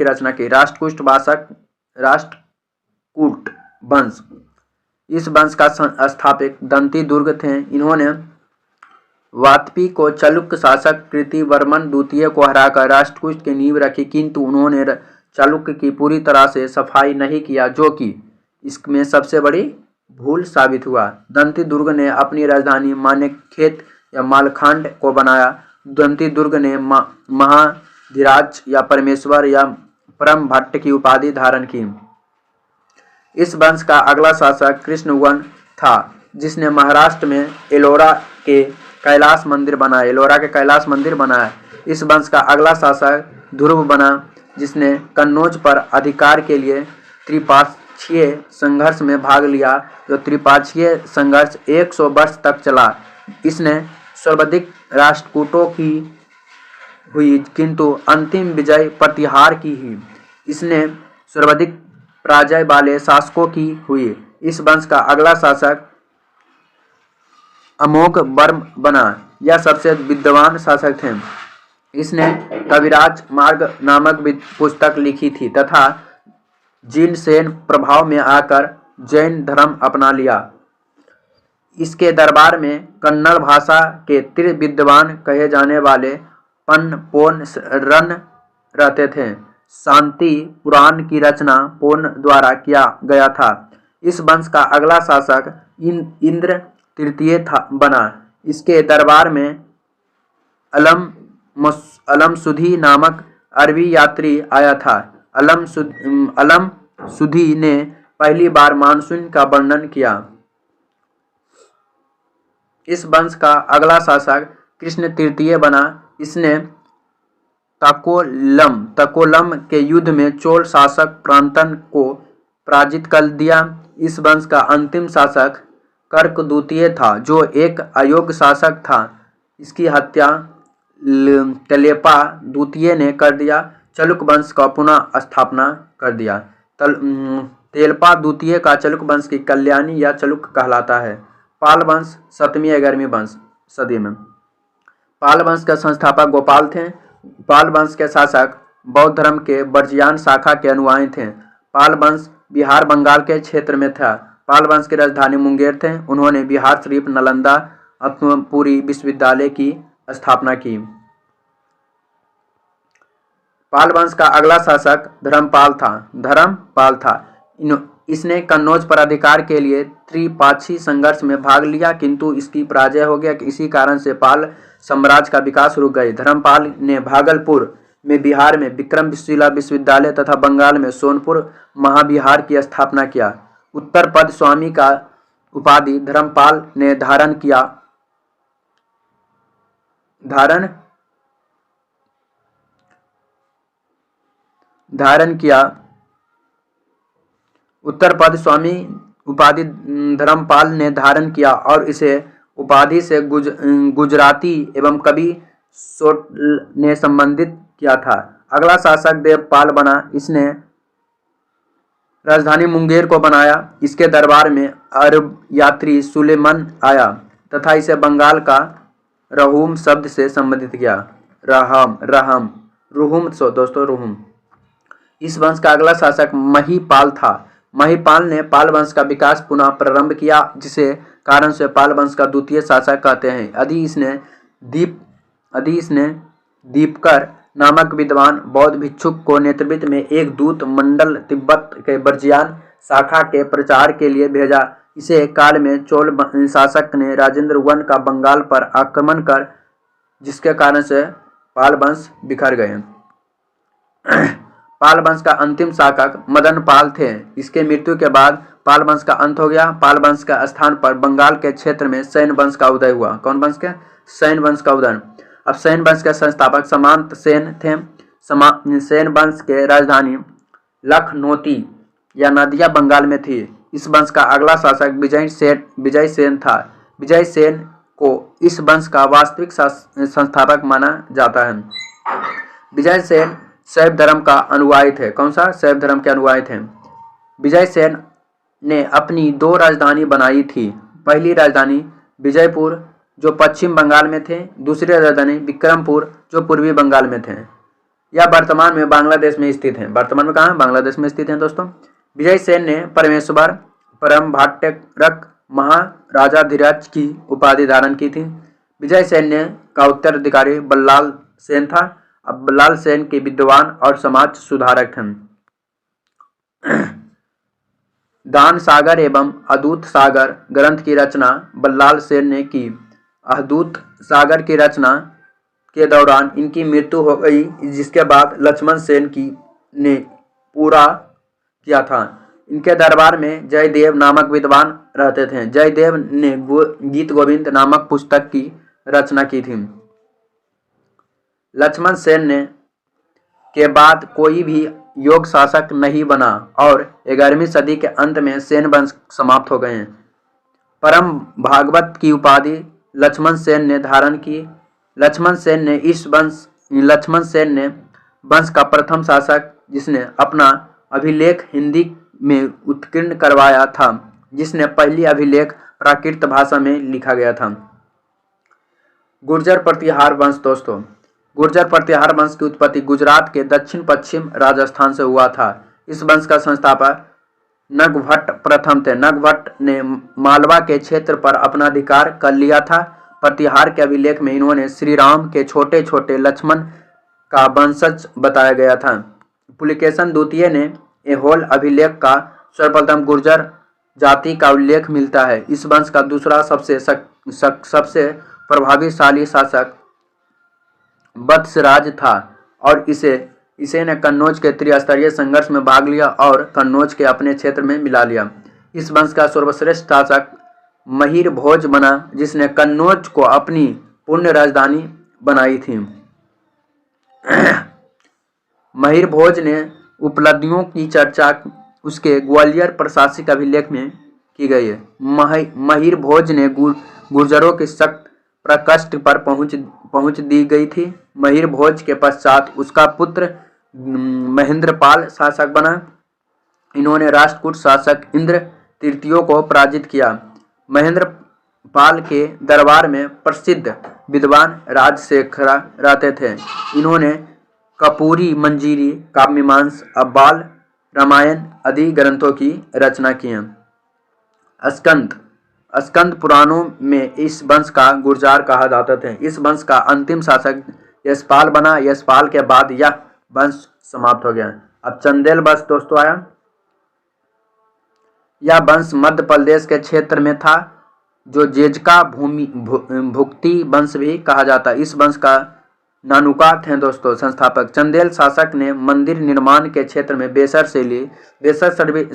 रचना की। राष्ट्रकूट वंश, इस वंश का स्थापक दंती दुर्ग थे। इन्होंने वात्पी को चालुक्य शासक कृतिवर्मन द्वितीय को हराकर राष्ट्रकूट की नींव रखी, किंतु उन्होंने चालुक्य की पूरी तरह से सफाई नहीं किया, जो कि इसमें सबसे बड़ी भूल साबित हुआ। दंती दुर्ग ने अपनी राजधानी मानेकखेत या मालखांड को बनाया। दंती दुर्ग ने महाधिराज या परमेश्वर या परम भट्ट की उपाधि धारण की। इस वंश का अगला शासक कृष्णवन था जिसने महाराष्ट्र में एलोरा के कैलाश मंदिर बनाया। इस वंश का अगला शासक ध्रुव बना जिसने कन्नौज पर अधिकार के लिए त्रिपाक्षीय संघर्ष में भाग लिया। जो त्रिपाक्षीय संघर्ष 100 वर्ष तक चला। इसने सर्वाधिक राष्ट्रकूटों की हुई, किंतु अंतिम विजय प्रतिहार की ही। इसने सर्वाधिक पराजय वाले शासकों की हुई। इस वंश का अगला शासक अमोघ वर्म बना। यह सबसे विद्वान शासक थे। इसने कविराज मार्ग नामक पुस्तक लिखी थी तथा जिनसेन प्रभाव में आकर जैन धर्म अपना लिया। इसके दरबार में कन्नड़ भाषा के त्रिविद्वान कहे जाने वाले पन्पोन रन रहते थे। शांति पुराण की रचना पोन द्वारा किया गया था। इस वंश का अगला शासक इंद्र तृतीय बना। इसके दरबार में अलमसुधी नामक अरबी यात्री आया था। अलमसुधी ने पहली बार मानसून का वर्णन किया। इस वंश का अगला शासक कृष्ण तृतीय बना। इसने तकोलम के युद्ध में चोल शासक प्रांतन को पराजित कर दिया। इस वंश का अंतिम शासक कर्क द्वितीय था, जो एक अयोग्य शासक था। इसकी हत्या तलेपा द्वितीय ने कर दिया। चलुक वंश का पुनः स्थापना कर दिया। तेलपा द्वितीय का चलुक वंश की कल्याणी या चलुक कहलाता है। पाल वंश 7वीं या 11वीं वंश सदी में। पाल वंश के संस्थापक गोपाल थे। पाल वंश के शासक बौद्ध धर्म के बर्जियान शाखा के अनुयायी थे। पाल वंश बिहार बंगाल के क्षेत्र में था। पाल वंश की राजधानी मुंगेर थे। उन्होंने बिहार शरीफ, नालंदा, अत्मपुरी विश्वविद्यालय की स्थापना की। पाल वंश का अगला शासक धर्मपाल था। इसने कन्नौज पर अधिकार के लिए त्रिपाक्षी संघर्ष में भाग लिया, किंतु इसकी पराजय हो गया। इसी कारण से पाल साम्राज्य का विकास रुक गई। धर्मपाल ने भागलपुर में बिहार में विक्रमशिला विश्वविद्यालय तथा बंगाल में सोनपुर महाविहार की स्थापना किया। उत्तर पद स्वामी का उपाधि धर्मपाल ने धारण किया। उत्तर पद स्वामी उपाधि धर्मपाल ने धारण किया और इसे उपाधि से गुजराती एवं कवि सोटल ने संबंधित किया था। अगला शासक देवपाल बना। इसने राजधानी मुंगेर को बनाया। इसके दरबार में अरब यात्री सुलेमान आया तथा इसे बंगाल का रहूम शब्द से संबंधित किया। रुहुम। इस वंश का अगला शासक महीपाल था। महीपाल ने पाल वंश का विकास पुनः प्रारंभ किया, जिसे कारण से पाल वंश का द्वितीय शासक कहते हैं। यदि इसने दीपकर नामक विद्वान बौद्ध भिक्षुक को नेतृत्व में एक दूत मंडल तिब्बत के बर्जियान शाखा के प्रचार के लिए भेजा। इसे काल में चोल शासक ने राजेंद्र वन का बंगाल पर आक्रमण कर, जिसके कारण से पाल वंश बिखर गए। पाल वंश का अंतिम शासक मदन पाल थे। इसके मृत्यु के बाद पाल वंश का अंत हो गया। पाल वंश का स्थान पर बंगाल के क्षेत्र में सैन वंश का उदय हुआ। कौन वंश के? सैन वंश का उदय। अब सैन वंश के संस्थापक सामंत सेन थे। सैन वंश के राजधानी लखनौती या नदिया बंगाल में थी। इस वंश का अगला शासक विजय सेन था। विजय सेन को इस वंश का वास्तविक संस्थापक माना जाता है। विजय सेन शैव धर्म का अनुयायी थे। कौन सा? शैव धर्म के अनुयायी थे। विजय सेन ने अपनी 2 राजधानी बनाई थी। पहली राजधानी विजयपुर जो पश्चिम बंगाल में थे, दूसरी राजधानी विक्रमपुर जो पूर्वी बंगाल में थे। यह वर्तमान में बांग्लादेश में स्थित है। वर्तमान में कहाँ? बांग्लादेश में स्थित है दोस्तों। विजय सेन ने परमेश्वर परम भाट्यरक महाराजाधिराज की उपाधि धारण की थी। विजय सेन का उत्तराधिकारी बल्लाल सेन था। अब बल्लाल सेन के विद्वान और समाज सुधारक थे। दान सागर एवं अदूत सागर ग्रंथ की रचना बल्लाल सेन ने की। अदूत सागर की रचना के दौरान इनकी मृत्यु हो गई, जिसके बाद लक्ष्मण सेन ने पूरा किया था। इनके दरबार में जयदेव नामक विद्वान रहते थे। जयदेव ने गीत गोविंद नामक पुस्तक की रचना की थी। लक्ष्मण सेन के बाद कोई भी योग शासक नहीं बना और 11वीं सदी के अंत में सेन वंश समाप्त हो गए। परम भागवत की उपाधि लक्ष्मण सेन ने धारण की। लक्ष्मण सेन ने वंश का प्रथम शासक, जिसने अपना अभिलेख हिंदी में उत्कीर्ण करवाया था, जिसने पहली अभिलेख प्राकृत भाषा में लिखा गया था। गुर्जर प्रतिहार वंश दोस्तों, गुर्जर प्रतिहार वंश की उत्पत्ति गुजरात के दक्षिण पश्चिम राजस्थान से हुआ था। इस वंश का संस्थापक नगभट्ट प्रथम थे। नगभट्ट ने मालवा के क्षेत्र पर अपना अधिकार कर लिया था। प्रतिहार के अभिलेख में इन्होंने श्री राम के छोटे छोटे लक्ष्मण का वंशज बताया गया था। पुलिकेशन द्वितीय ने ऐहोल अभिलेख का सर्वप्रथम गुर्जर जाति का उल्लेख मिलता है। इस वंश का दूसरा सबसे प्रभावशाली शासक वत्सराज था और इसे ने कन्नौज के त्रिस्तरीय संघर्ष में भाग लिया और कन्नौज के अपने क्षेत्र में मिला लिया। इस वंश का सर्वश्रेष्ठ शासक महिर भोज बना, जिसने कन्नौज को अपनी पूर्ण राजधानी बनाई थी। महिर भोज ने उपलब्धियों की चर्चा उसके ग्वालियर प्रशासनिक अभिलेख में की गई है। महिर भोज ने गुर्जरों के सख्त प्रकोष्ठ पर पहुंच दी गई थी। महिर भोज के पश्चात उसका पुत्र महेंद्रपाल शासक बना। इन्होंने राष्ट्रकूट शासक इंद्र तृतीय को पराजित किया। महेंद्रपाल के दरबार में प्रसिद्ध विद्वान राजशेखर रहते थे। इन्होंने कपूरी, मंजीरी, काव्यमीमांसा, अब्बाल, रामायण आदि ग्रंथों की रचना की। स्कंद पुराणों में इस वंश का गुर्जार कहा जाता था। इस वंश का अंतिम शासक यशपाल बना। यशपाल के बाद यह वंश समाप्त हो गया। अब चंदेल वंश दोस्तों आया। यह वंश मध्य प्रदेश के क्षेत्र में था, जो जेजका भुक्ति वंश भी कहा जाता है। इस वंश का नानुका थे दोस्तों संस्थापक। चंदेल शासक ने मंदिर निर्माण के क्षेत्र में बेसर शैली, द्रविड़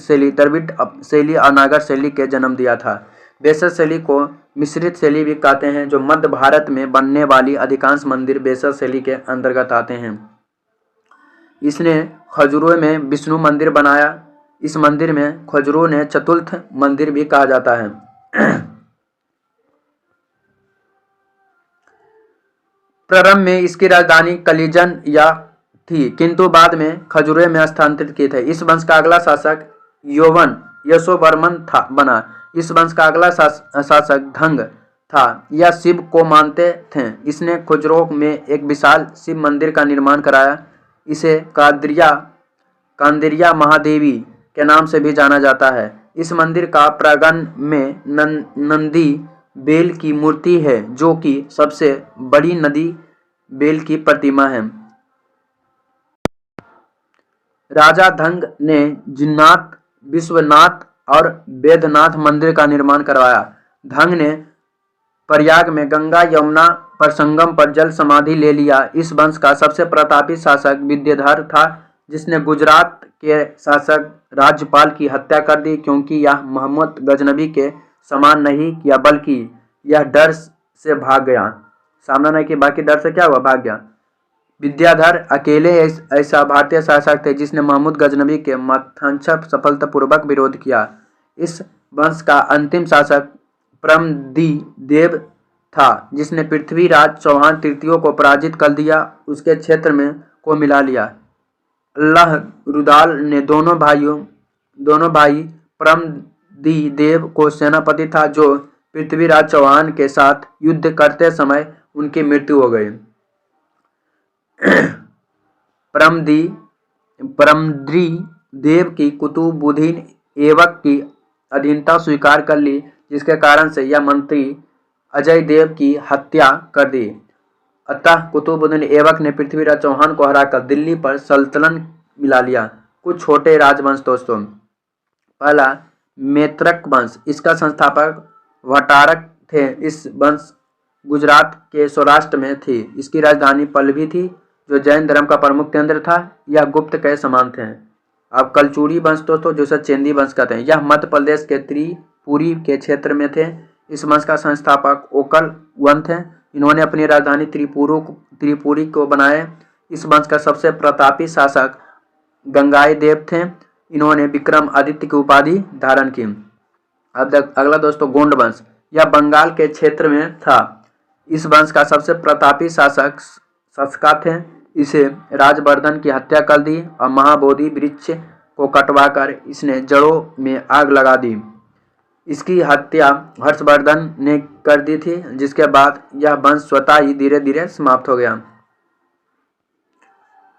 शैली और नागर शैली के जन्म दिया था। बेसर शैली को मिश्रित शैली भी कहते हैं, जो मध्य भारत में बनने वाली अधिकांश मंदिर बेसर शैली के अंतर्गत आते हैं। इसने खजुराहो में विष्णु मंदिर बनाया। इस मंदिर में खजुराहो ने चतुर्थ मंदिर भी कहा जाता है। प्रारंभ में इसकी राजधानी कलिजन या थी, किंतु बाद में खजुराहो में स्थानांतरित किए थे। इस वंश का अगला शासक यशोवर्मन बना। इस वंश का अगला शासक धंग था। यह शिव को मानते थे। इसने खजुराहो में एक विशाल शिव मंदिर का निर्माण कराया। इसे कांदेरिया महादेवी के नाम से भी जाना जाता है। इस मंदिर का प्रांगण में नंदी बेल की मूर्ति है, जो कि सबसे बड़ी नदी बेल की प्रतिमा है। राजा धंग ने जिन्नाथ, विश्वनाथ और वेदनाथ मंदिर का निर्माण करवाया। धंग ने प्रयाग में गंगा यमुना पर संगम पर जल समाधि ले लिया। इस वंश का सबसे प्रतापी शासक विद्याधर था, जिसने गुजरात के शासक राज्यपाल की हत्या कर दी, क्योंकि यह मोहम्मद गजनबी के समान नहीं किया, बल्कि यह डर से भाग गया। सामना नहीं किया, बाकी डर से क्या हुआ, भाग गया। विद्याधर अकेले ऐसा भारतीय शासक थे जिसने मोहम्मद गजनबी के मत्सर सफलतापूर्वक विरोध किया। इस वंश का अंतिम शासक परमदीदेव था, जिसने पृथ्वीराज चौहान तृतीय को पराजित कर दिया, उसके क्षेत्र में को मिला लिया। अल्लाह रुदाल ने दोनों भाई परमदीदेव को सेनापति था, जो पृथ्वीराज चौहान के साथ युद्ध करते समय उनकी मृत्यु हो गई। परमदीदेव की कुतुबुद्दीन ऐबक की अधीनता स्वीकार कर ली, जिसके कारण से यह मंत्री अजय देव की हत्या कर दी। अतः कुतुबुद्दीन ऐबक ने पृथ्वीराज चौहान को हराकर दिल्ली पर सल्तनत मिला लिया। कुछ छोटे राजवंश दोस्तों। पहला मैत्रक वंश, इसका संस्थापक भट्टारक थे। इस वंश गुजरात के सौराष्ट्र में थी। इसकी राजधानी पल्लवी थी, जो जैन धर्म का प्रमुख केंद्र था। यह गुप्त के समान थे। अब कलचुरी वंश दोस्तों, जो चेंदी वंश कहते हैं, यह मध्य प्रदेश के त्रिपुरी के क्षेत्र में थे। इस वंश का संस्थापक ओकल वन थे। इन्होंने अपनी राजधानी त्रिपुरी को बनाया। इस वंश का सबसे प्रतापी शासक गंगाई देव थे। इन्होंने विक्रम आदित्य की उपाधि धारण की। अब अगला दोस्तों गोंड वंश, यह बंगाल के क्षेत्र में था। इस वंश का सबसे प्रतापी शासक थे। इसे राजवर्धन की हत्या कर दी और महाबोधि वृक्ष को कटवाकर इसने जड़ों में आग लगा दी। इसकी हत्या हर्षवर्धन ने कर दी थी, जिसके बाद यह वंश स्वतः ही धीरे धीरे समाप्त हो गया।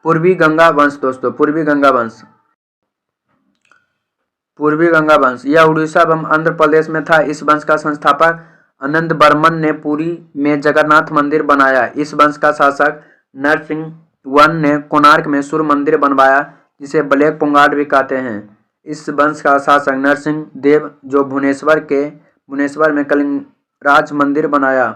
पूर्वी गंगा वंश दोस्तों, पूर्वी गंगा वंश, पूर्वी गंगा वंश, यह उड़ीसा एवं आंध्र प्रदेश में था। इस वंश का संस्थापक आनंद वर्मन ने पुरी में जगन्नाथ मंदिर बनाया। इस वंश का शासक नरसिंह वन ने कोणार्क में सूर्य मंदिर बनवाया, जिसे ब्लैक पोंगाड भी कहते हैं। इस वंश का शासक नरसिंह देव जो भुवनेश्वर में कलिंगराज मंदिर बनाया।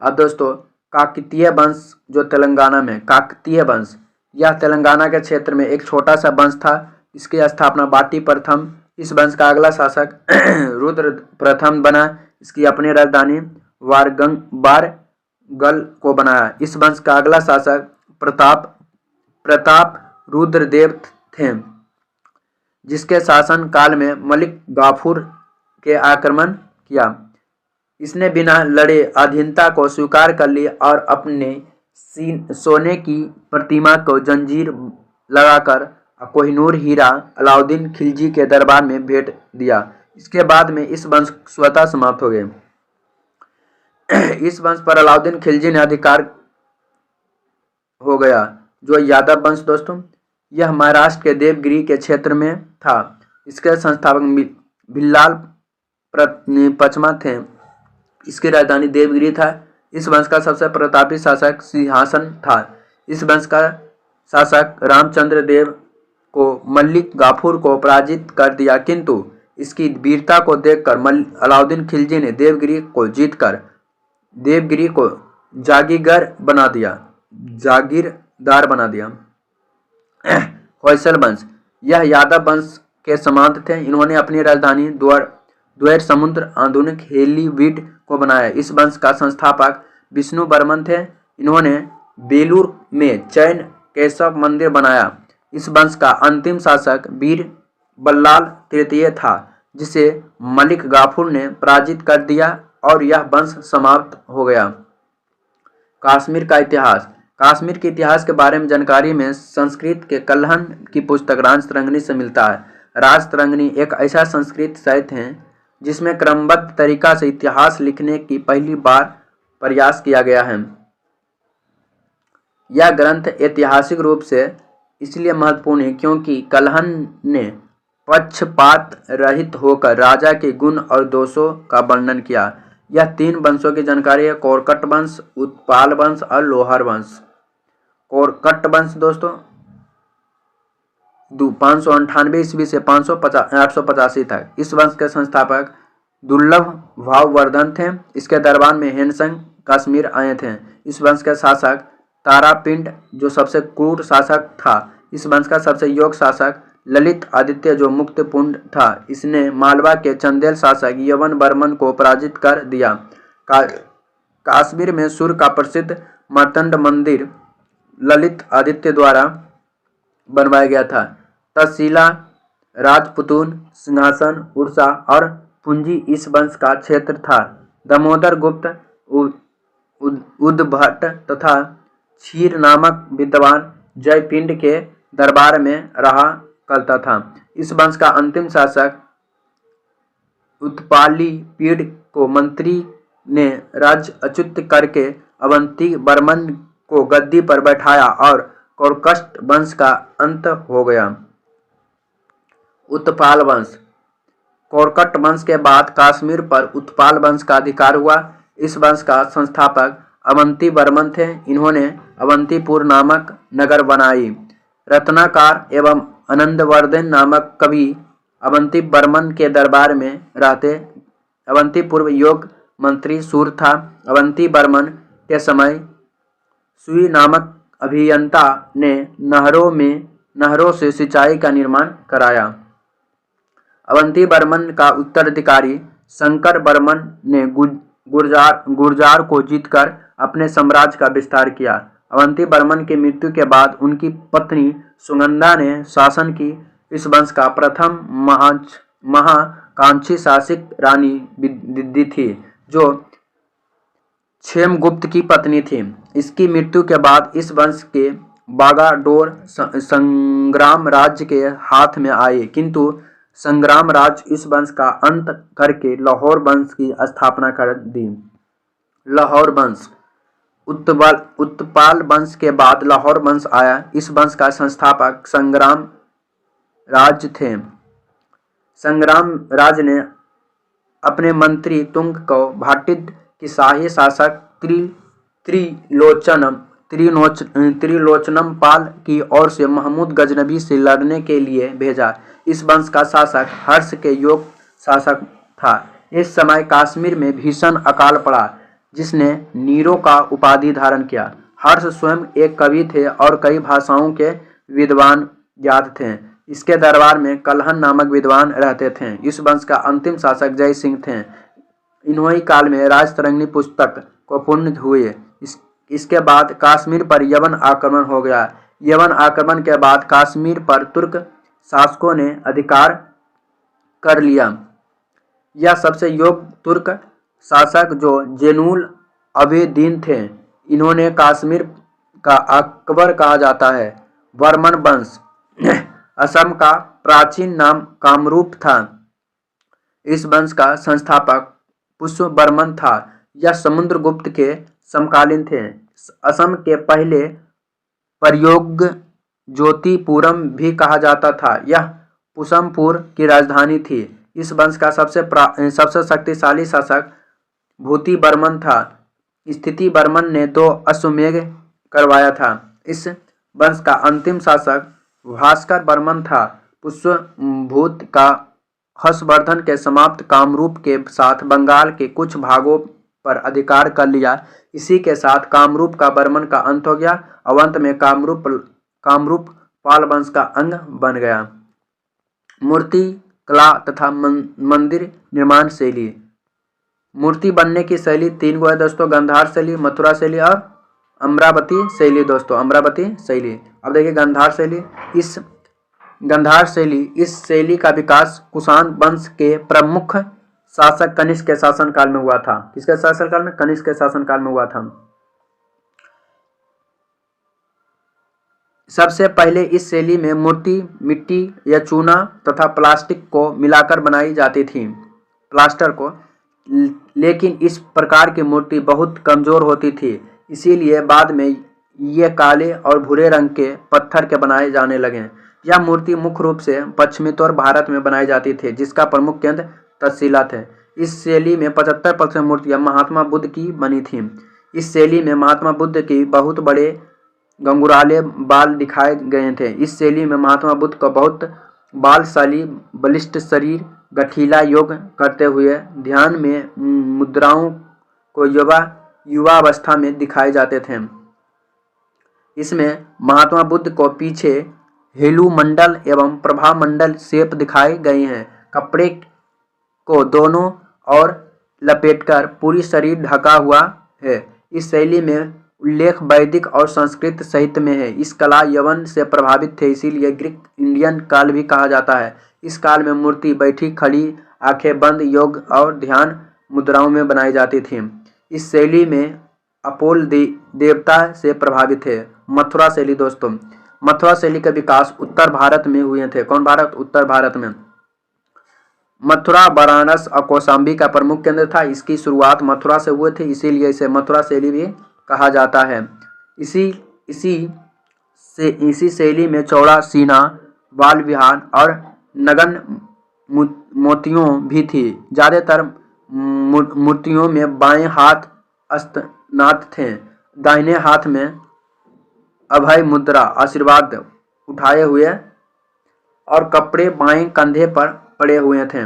अब दोस्तों काकतीय वंश जो तेलंगाना में, काकतीय वंश यह तेलंगाना के क्षेत्र में एक छोटा सा वंश था। इसकी स्थापना बाटी प्रथम, इस वंश का अगला शासक रुद्र प्रथम बना। इसकी अपनी राजधानी वारंगल को बनाया। इस वंश का अगला शासक प्रताप रुद्रदेव थे, जिसके शासन काल में मलिक गाफूर के आक्रमण किया। इसने बिना लड़े अधीनता को स्वीकार कर ली और अपने सोने की प्रतिमा को जंजीर लगाकर कोहिनूर हीरा अलाउद्दीन खिलजी के दरबार में भेंट दिया। इसके बाद में इस वंश स्वतः समाप्त हो गए। इस वंश पर अलाउद्दीन खिलजी ने अधिकार हो गया। जो यादव वंश दोस्तों, यह महाराष्ट्र के देवगिरी के क्षेत्र में था। इसके संस्थापक भिल्लाल पचमा थे। इसकी राजधानी देवगिरी था। इस वंश का सबसे प्रतापी शासक सिंहासन था। इस वंश का शासक रामचंद्र देव को मलिक गाफूर को पराजित कर दिया, किंतु इसकी वीरता को देखकर अलाउद्दीन खिलजी ने देवगिरी को जीतकर देवगिरी को जागीरदार बना दिया। होयसल वंश, यह यादव वंश के समान थे। इन्होंने अपनी राजधानी द्वैर समुद्र आधुनिक हेलीवीड को बनाया। इस वंश का संस्थापक विष्णु वर्मन थे। इन्होंने बेलूर में जैन केशव मंदिर बनाया। इस वंश का अंतिम शासक वीर बल्लाल तृतीय था, जिसे मलिक गाफूर ने पराजित कर दिया और यह वंश समाप्त हो गया। कश्मीर का इतिहास, कश्मीर के इतिहास के बारे में जानकारी में संस्कृत के कल्हण की पुस्तक राजतरंगिणी से मिलता है। राजतरंगिणी एक ऐसा संस्कृत साहित्य है जिसमें क्रमबद्ध तरीका से इतिहास लिखने की पहली बार प्रयास किया गया है। यह ग्रंथ ऐतिहासिक रूप से इसलिए महत्वपूर्ण है क्योंकि कल्हण ने पक्षपात रहित होकर राजा के गुण और दोषों का वर्णन किया। यह 3 वंशों की जानकारी है, कोरकट वंश, उत्पाल वंश और लोहार वंश। कोरकट वंश दोस्तों 598 ईस्वी से 885 तक। इस वंश के संस्थापक दुर्लभ भाववर्धन थे। इसके दरबार में हेनसंग कश्मीर आए थे। इस वंश के शासक तारापिंड जो सबसे क्रूर शासक था। इस वंश का सबसे योग्य शासक ललित आदित्य जो मुक्तपुंड था। इसने मालवा के चंदेल शासक यवन वर्मन को पराजित कर दिया। कश्मीर में सूर्य का प्रसिद्ध मार्तंड मंदिर ललित आदित्य द्वारा बनवाया गया था। तक्षशिला, राजपुतून, सिंहासन, उड़ीसा और पुंजी इस वंश का क्षेत्र था। दामोदर गुप्त, उद्भट तथा क्षीर नामक विद्वान जयपिंड के दरबार में रहा करता था। इस वंश का अंतिम शासक उत्पालीपीड को मंत्री ने राज्य अच्युत करके अवंती वर्मन को गद्दी पर बैठाया और कोरकट वंश का अंत हो गया। उत्पाल वंश, कोरकट वंश के बाद कश्मीर पर उत्पाल वंश का अधिकार हुआ। इस वंश का संस्थापक अवंती वर्मन थे। इन्होंने अवंतीपुर नामक नगर बनाई। रत्नाकर एवं आनंदवर्धन नामक कवि अवंती वर्मन के दरबार में रहते। अवंतीपुर योग मंत्री सूर था। अवंती वर्मन के समय सुई नामक अभियंता ने नहरों से सिंचाई का निर्माण कराया। अवंती वर्मन का उत्तराधिकारी शंकर वर्मन ने गुर्जार को जीतकर अपने साम्राज्य का विस्तार किया। अवंती वर्मन की मृत्यु के बाद उनकी पत्नी सुगंधा ने शासन की। इस वंश का प्रथम महाकांक्षी शासक रानी विद्धि थी, जो क्षेमगुप्त की पत्नी थी। इसकी मृत्यु के बाद इस वंश के बागाडोर संग्राम राज्य के हाथ में आए, किंतु संग्राम राज्य इस वंश का अंत करके लाहौर वंश की स्थापना कर दी। लाहौर वंश, उत्पाल वंश के बाद लाहौर वंश आया। इस वंश का संस्थापक संग्राम राज्य थे। संग्राम राज ने अपने मंत्री तुंग को भाटिद की शाही शासक त्रिलोचनम पाल की ओर से महमूद गजनबी से लड़ने के लिए भेजा। इस वंश का शासक हर्ष के योग्य शासक था। इस समय कश्मीर में भीषण अकाल पड़ा, जिसने नीरो का उपाधि धारण किया। हर्ष स्वयं एक कवि थे और कई भाषाओं के विद्वान ज्ञात थे। इसके दरबार में कल्हन नामक विद्वान रहते थे। इस वंश का अंतिम शासक जय सिंह थे। इन्हीं काल में राजतरंगिणी पुस्तक को पूर्ण हुए। इसके बाद कश्मीर पर यवन आक्रमण हो गया। यवन आक्रमण के बाद कश्मीर पर तुर्क शासकों ने अधिकार कर लिया। यह सबसे योग्य तुर्क शासक जो जैनुल अबेदीन थे। इन्होंने कश्मीर का अकबर कहा जाता है। वर्मन वंश असम का प्राचीन नाम कामरूप था। इस वंश का संस्थापक पुष्यवर्मन था। यह समुद्रगुप्त के समकालीन थे। असम के पहले प्रयोग ज्योतिपुरम भी कहा जाता था। यह पुष्पपुर की राजधानी थी। इस वंश का सबसे शक्तिशाली शासक भूतिवर्मन था। स्थितिवर्मन ने 2 अश्वमेध करवाया था। इस वंश का अंतिम शासक भास्कर वर्मन था। पुष्यभूत का हर्षवर्धन के समाप्त कामरूप के साथ बंगाल के कुछ भागों पर अधिकार कर लिया। इसी के साथ कामरूप का वर्मन का अंत हो गया। अवंत में कामरूप पाल वंश का अंग बन गया। मूर्ति कला तथा मंदिर निर्माण शैली। मूर्ति बनने की शैली 3 गो है दोस्तों, गंधार शैली, मथुरा शैली और अमरावती शैली दोस्तों, अमरावती शैली। अब देखिए गंधार शैली। इस शैली का विकास कुषाण वंश के प्रमुख शासक कनिष्क के शासनकाल में हुआ था। किसके शासनकाल में? कनिष्क के शासनकाल में हुआ था। सबसे पहले इस शैली में मूर्ति मिट्टी या चूना तथा प्लास्टिक को मिलाकर बनाई जाती थी, प्लास्टर को। लेकिन इस प्रकार की मूर्ति बहुत कमजोर होती थी, इसीलिए बाद में ये काले और भूरे रंग के पत्थर के बनाए जाने लगे। यह मूर्ति मुख्य रूप से पश्चिमोत्तर भारत में बनाई जाती थी, जिसका प्रमुख केंद्र तक्षशिला थे। इस शैली में 75% मूर्तियां महात्मा बुद्ध की बनी थीं। इस शैली में महात्मा बुद्ध की बहुत बड़े घुंघराले बाल दिखाए गए थे। इस शैली में महात्मा बुद्ध को बहुत बलशाली, बलिष्ठ शरीर, गठीला योग करते हुए ध्यान में मुद्राओं को युवावस्था में दिखाए जाते थे। इसमें महात्मा बुद्ध को पीछे हेलु मंडल एवं प्रभा मंडल शेप दिखाए गए हैं। कपड़े को दोनों ओर लपेटकर पूरी शरीर ढका हुआ है। इस शैली में उल्लेख वैदिक और संस्कृत साहित्य में है। इस कला यवन से प्रभावित थे, इसीलिए ग्रीक इंडियन काल भी कहा जाता है। इस काल में मूर्ति बैठी, खड़ी, आंखें बंद, योग और ध्यान मुद्राओं में बनाई जाती थी। इस शैली में अपोल देवता से प्रभावित है। मथुरा शैली दोस्तों, मथुरा शैली का विकास उत्तर भारत में हुए थे। कौन भारत? उत्तर भारत में। मथुरा वाराणसी और कौशाम्बी का प्रमुख केंद्र था। इसकी शुरुआत मथुरा से हुए थे, इसीलिए इसे मथुरा शैली भी कहा जाता है। इसी शैली में चौड़ा सीना, बाल विहार और नगन मोतियों भी थी। ज्यादातर मूर्तियों में बाएं हाथ अस्तनात थे, दाहिने हाथ में अभय मुद्रा आशीर्वाद उठाए हुए और कपड़े बाएं कंधे पर पड़े हुए थे।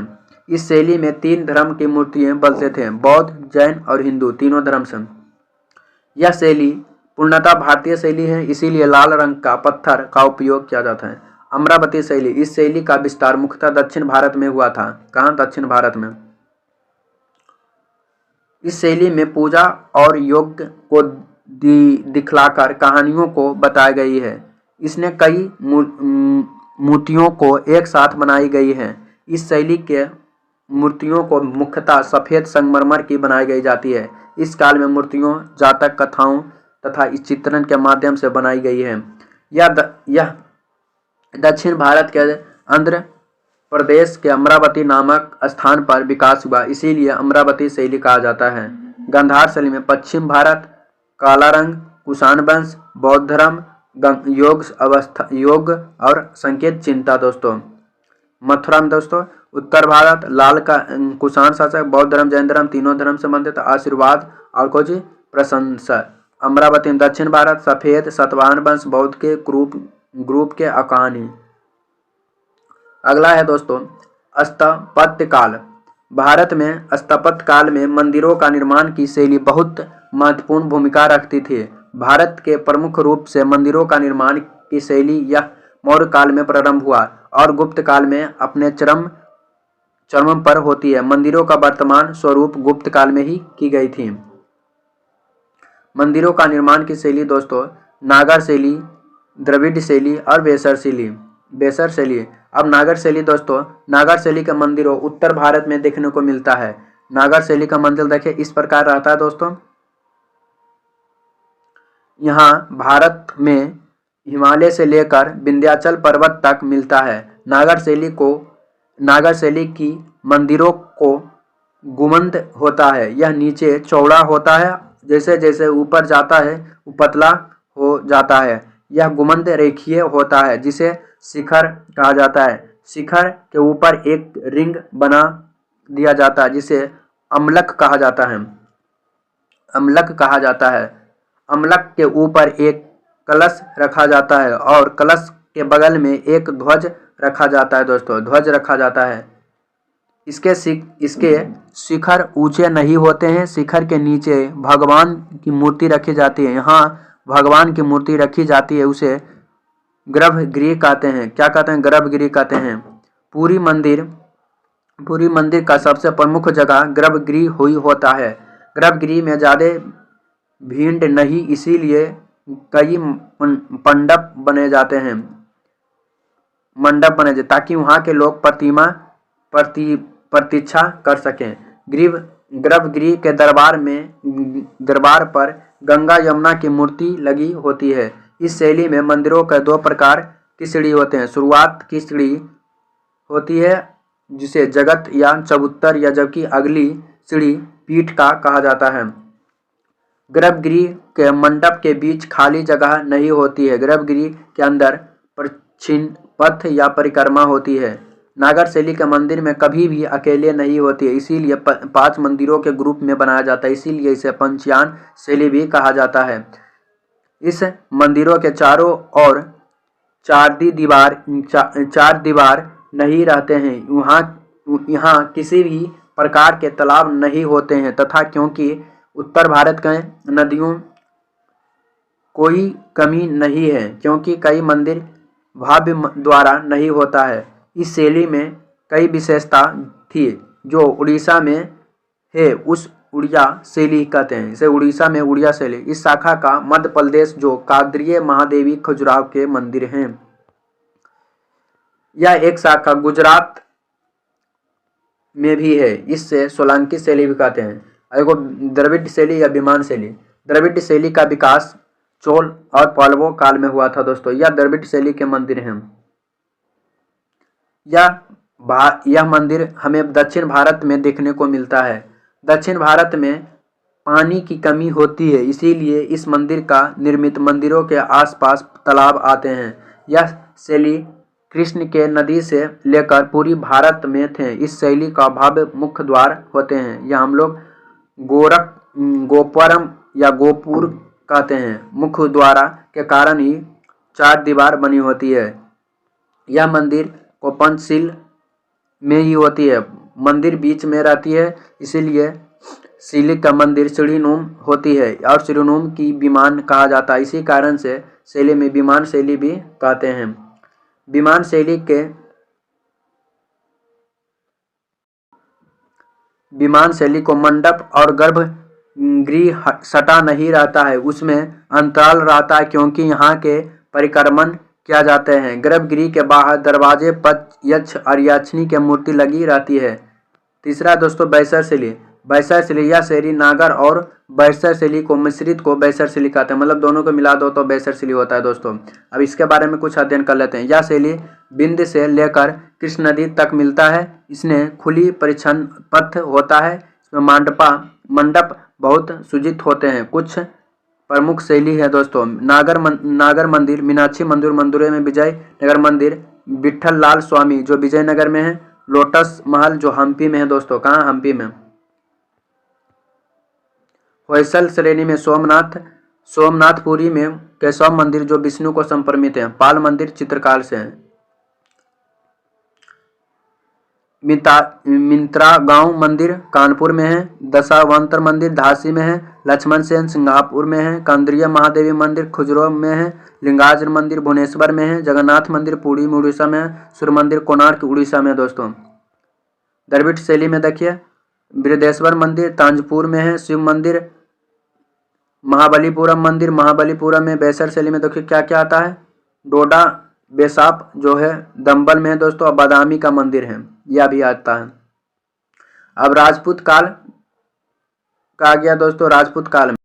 इस शैली में 3 धर्म की मूर्तियां बलते थे, बौद्ध, जैन और हिंदू, तीनों धर्म से। यह शैली पूर्णतः भारतीय शैली है, इसीलिए लाल रंग का पत्थर का उपयोग किया जाता है। अमरावती शैली, इस शैली का विस्तार मुख्यतः दक्षिण भारत में हुआ था। कहाँ? दक्षिण भारत में। इस शैली में पूजा और योग को दिखलाकर कहानियों को बताई गई है। इसने कई मूर्तियों को एक साथ बनाई गई है। इस शैली के मूर्तियों को मुख्यतः सफेद संगमरमर की बनाई गई जाती है। इस काल में मूर्तियों जातक कथाओं तथा इस चित्रण के माध्यम से बनाई गई है। यह दक्षिण भारत के आंध्र प्रदेश के अमरावती नामक स्थान पर विकास हुआ, इसीलिए अमरावती शैली कहा जाता है। गंधार शैली में पश्चिम भारत, काला रंग, कुषाण वंश, बौद्ध धर्म, योग और संकेत चिंता दोस्तों। मथुरा में दोस्तों। उत्तर भारत लाल का कुषाण शासक, बौद्ध धर्म जैन धर्म तीनों धर्म संबंधित, आशीर्वाद और कुछ प्रशंसा। अमरावती में दक्षिण भारत सफेद सतवाहन वंश, बौद्ध के ग्रुप के कहानी। अगला है दोस्तों स्थापत्य काल। भारत में स्थापत्य काल में मंदिरों का निर्माण की शैली बहुत महत्वपूर्ण भूमिका रखती थी। भारत के प्रमुख रूप से मंदिरों का निर्माण की शैली यह मौर्य काल में प्रारंभ हुआ और गुप्त काल में अपने चरम पर होती है। मंदिरों का वर्तमान स्वरूप गुप्त काल में ही की गई थी। मंदिरों का निर्माण की शैली दोस्तों नागर शैली, द्रविड़ शैली और बेसर शैली। अब नागर शैली दोस्तों, नागर शैली का मंदिरों उत्तर भारत में देखने को मिलता है। नागर शैली का मंदिर देखिए इस प्रकार रहता है दोस्तों। यहाँ भारत में हिमालय से लेकर विंध्याचल पर्वत तक मिलता है। नागर शैली की मंदिरों को गुंबद होता है। यह नीचे चौड़ा होता है, जैसे जैसे ऊपर जाता है वो पतला हो जाता है। यह गुंबद रेखीय होता है जिसे शिखर कहा जाता है। शिखर के ऊपर एक रिंग बना दिया जाता है जिसे अम्लक कहा जाता है। अम्लक के ऊपर एक कलश रखा जाता है और कलश के बगल में एक ध्वज रखा जाता है दोस्तों, ध्वज रखा जाता है। इसके शिखर ऊंचे नहीं होते हैं। शिखर के नीचे भगवान की मूर्ति रखी जाती है। यहाँ भगवान की मूर्ति रखी जाती है, उसे गर्भगृह कहते हैं। क्या कहते हैं? गर्भगृह कहते हैं। पूरी मंदिर का सबसे प्रमुख जगह गर्भगृह हुई होता है। गर्भगृह में ज़्यादा भीड़ नहीं, इसीलिए कई मंडप बने जाते हैं ताकि वहाँ के लोग प्रतीक्षा कर सकें। गर्भगृह के दरबार पर गंगा यमुना की मूर्ति लगी होती है। इस शैली में मंदिरों के दो प्रकार की सीढ़ी होते हैं। शुरुआत की सीढ़ी होती है जिसे जगत या चबूतर या जबकि अगली सीढ़ी पीठ का कहा जाता है। गर्भगृह के मंडप के बीच खाली जगह नहीं होती है। गर्भगृह के अंदर प्रदक्षिण पथ या परिक्रमा होती है। नागर शैली के मंदिर में कभी भी अकेले नहीं होती है, इसीलिए 5 मंदिरों के ग्रुप में बनाया जाता है, इसीलिए इसे पंचयान शैली भी कहा जाता है। इस मंदिरों के चारों ओर चार दीवार नहीं रहते हैं। यहाँ किसी भी प्रकार के तालाब नहीं होते हैं तथा क्योंकि उत्तर भारत के नदियों कोई कमी नहीं है, क्योंकि कई मंदिर भव्य द्वारा नहीं होता है। इस शैली में कई विशेषता थी जो उड़ीसा में है, उस उड़िया शैली कहते हैं इसे। उड़ीसा में उड़िया शैली। इस शाखा का मध्य प्रदेश जो काद्रीय महादेवी खजुराहो के मंदिर हैं। यह एक शाखा गुजरात में भी है, इससे सोलंकी शैली भी कहते हैं। एगो द्रविड़ शैली या विमान शैली। द्रविड़ शैली का विकास चोल और पल्लवों काल में हुआ था दोस्तों। यह द्रविड़ शैली के मंदिर हैं। यह मंदिर हमें दक्षिण भारत में देखने को मिलता है। दक्षिण भारत में पानी की कमी होती है, इसीलिए इस मंदिर का निर्मित मंदिरों के आसपास तालाब आते हैं। यह शैली कृष्ण के नदी से लेकर पूरी भारत में थे। इस शैली का भव्य मुख्य द्वार होते हैं। यह हम लोग गोपुरम या गोपुर कहते हैं। मुख्य द्वार के कारण ही 4 दीवार बनी होती है। यह मंदिर को पंचशील में ही होती है। मंदिर बीच में रहती है, इसीलिए शिलिक का मंदिर सीढ़ीनुम होती है और सीढ़ीनुम की विमान कहा जाता है। इसी कारण से शैली में विमान शैली भी कहते हैं। विमान शैली को मंडप और गर्भगृह सटा नहीं रहता है, उसमें अंतराल रहता है क्योंकि यहाँ के परिक्रमण किया जाते हैं। गर्भगृह के बाहर दरवाजे पर यक्ष और यक्षिणी की मूर्ति लगी रहती है। तीसरा दोस्तों बैसर शैली। बैसर शैली यह शैली नागर और बैसर शैली को मिश्रित को बैसर शैली कहते हैं, मतलब दोनों को मिला दो तो बैसर शैली होता है दोस्तों। अब इसके बारे में कुछ अध्ययन कर लेते हैं। यह शैली बिंद से लेकर कृष्ण नदी तक मिलता है। इसमें खुली परिच्छन पथ होता है। इसमें मंडप बहुत सुजित होते हैं। कुछ प्रमुख शैली है दोस्तों। नागर मंदिर, मीनाक्षी मंदिर, मदुरै में विजय नगर मंदिर, विठल लाल स्वामी जो विजयनगर में है। लोटस महल जो हम्पी में है दोस्तों, कहाँ, हम्पी में। होयसल श्रेणी में सोमनाथ, सोमनाथपुरी में केशव मंदिर जो विष्णु को समर्पित है। पाल मंदिर चित्रकाल से है। मिंत्रा गांव मंदिर कानपुर में है। दशावंतर मंदिर झांसी में है। लक्ष्मण सेन सिंगापुर में है। केंद्रीय महादेवी मंदिर खुजरो में है। लिंगाज मंदिर भुवनेश्वर में है। जगन्नाथ मंदिर पुरी में उड़ीसा में है। सूर्य मंदिर कोणार्क उड़ीसा में दोस्तों। द्रविड़ शैली में देखिए बृहदेश्वर मंदिर तांजपुर में है। शिव मंदिर महाबलीपुरम मंदिर महाबलीपुरम में। बेसर शैली में देखिए क्या क्या आता है। डोडा बेसाप जो है दंबल में है दोस्तों। बादामी का मंदिर है, यह भी आता है। अब राजपूत काल का आ गया दोस्तों। राजपूत काल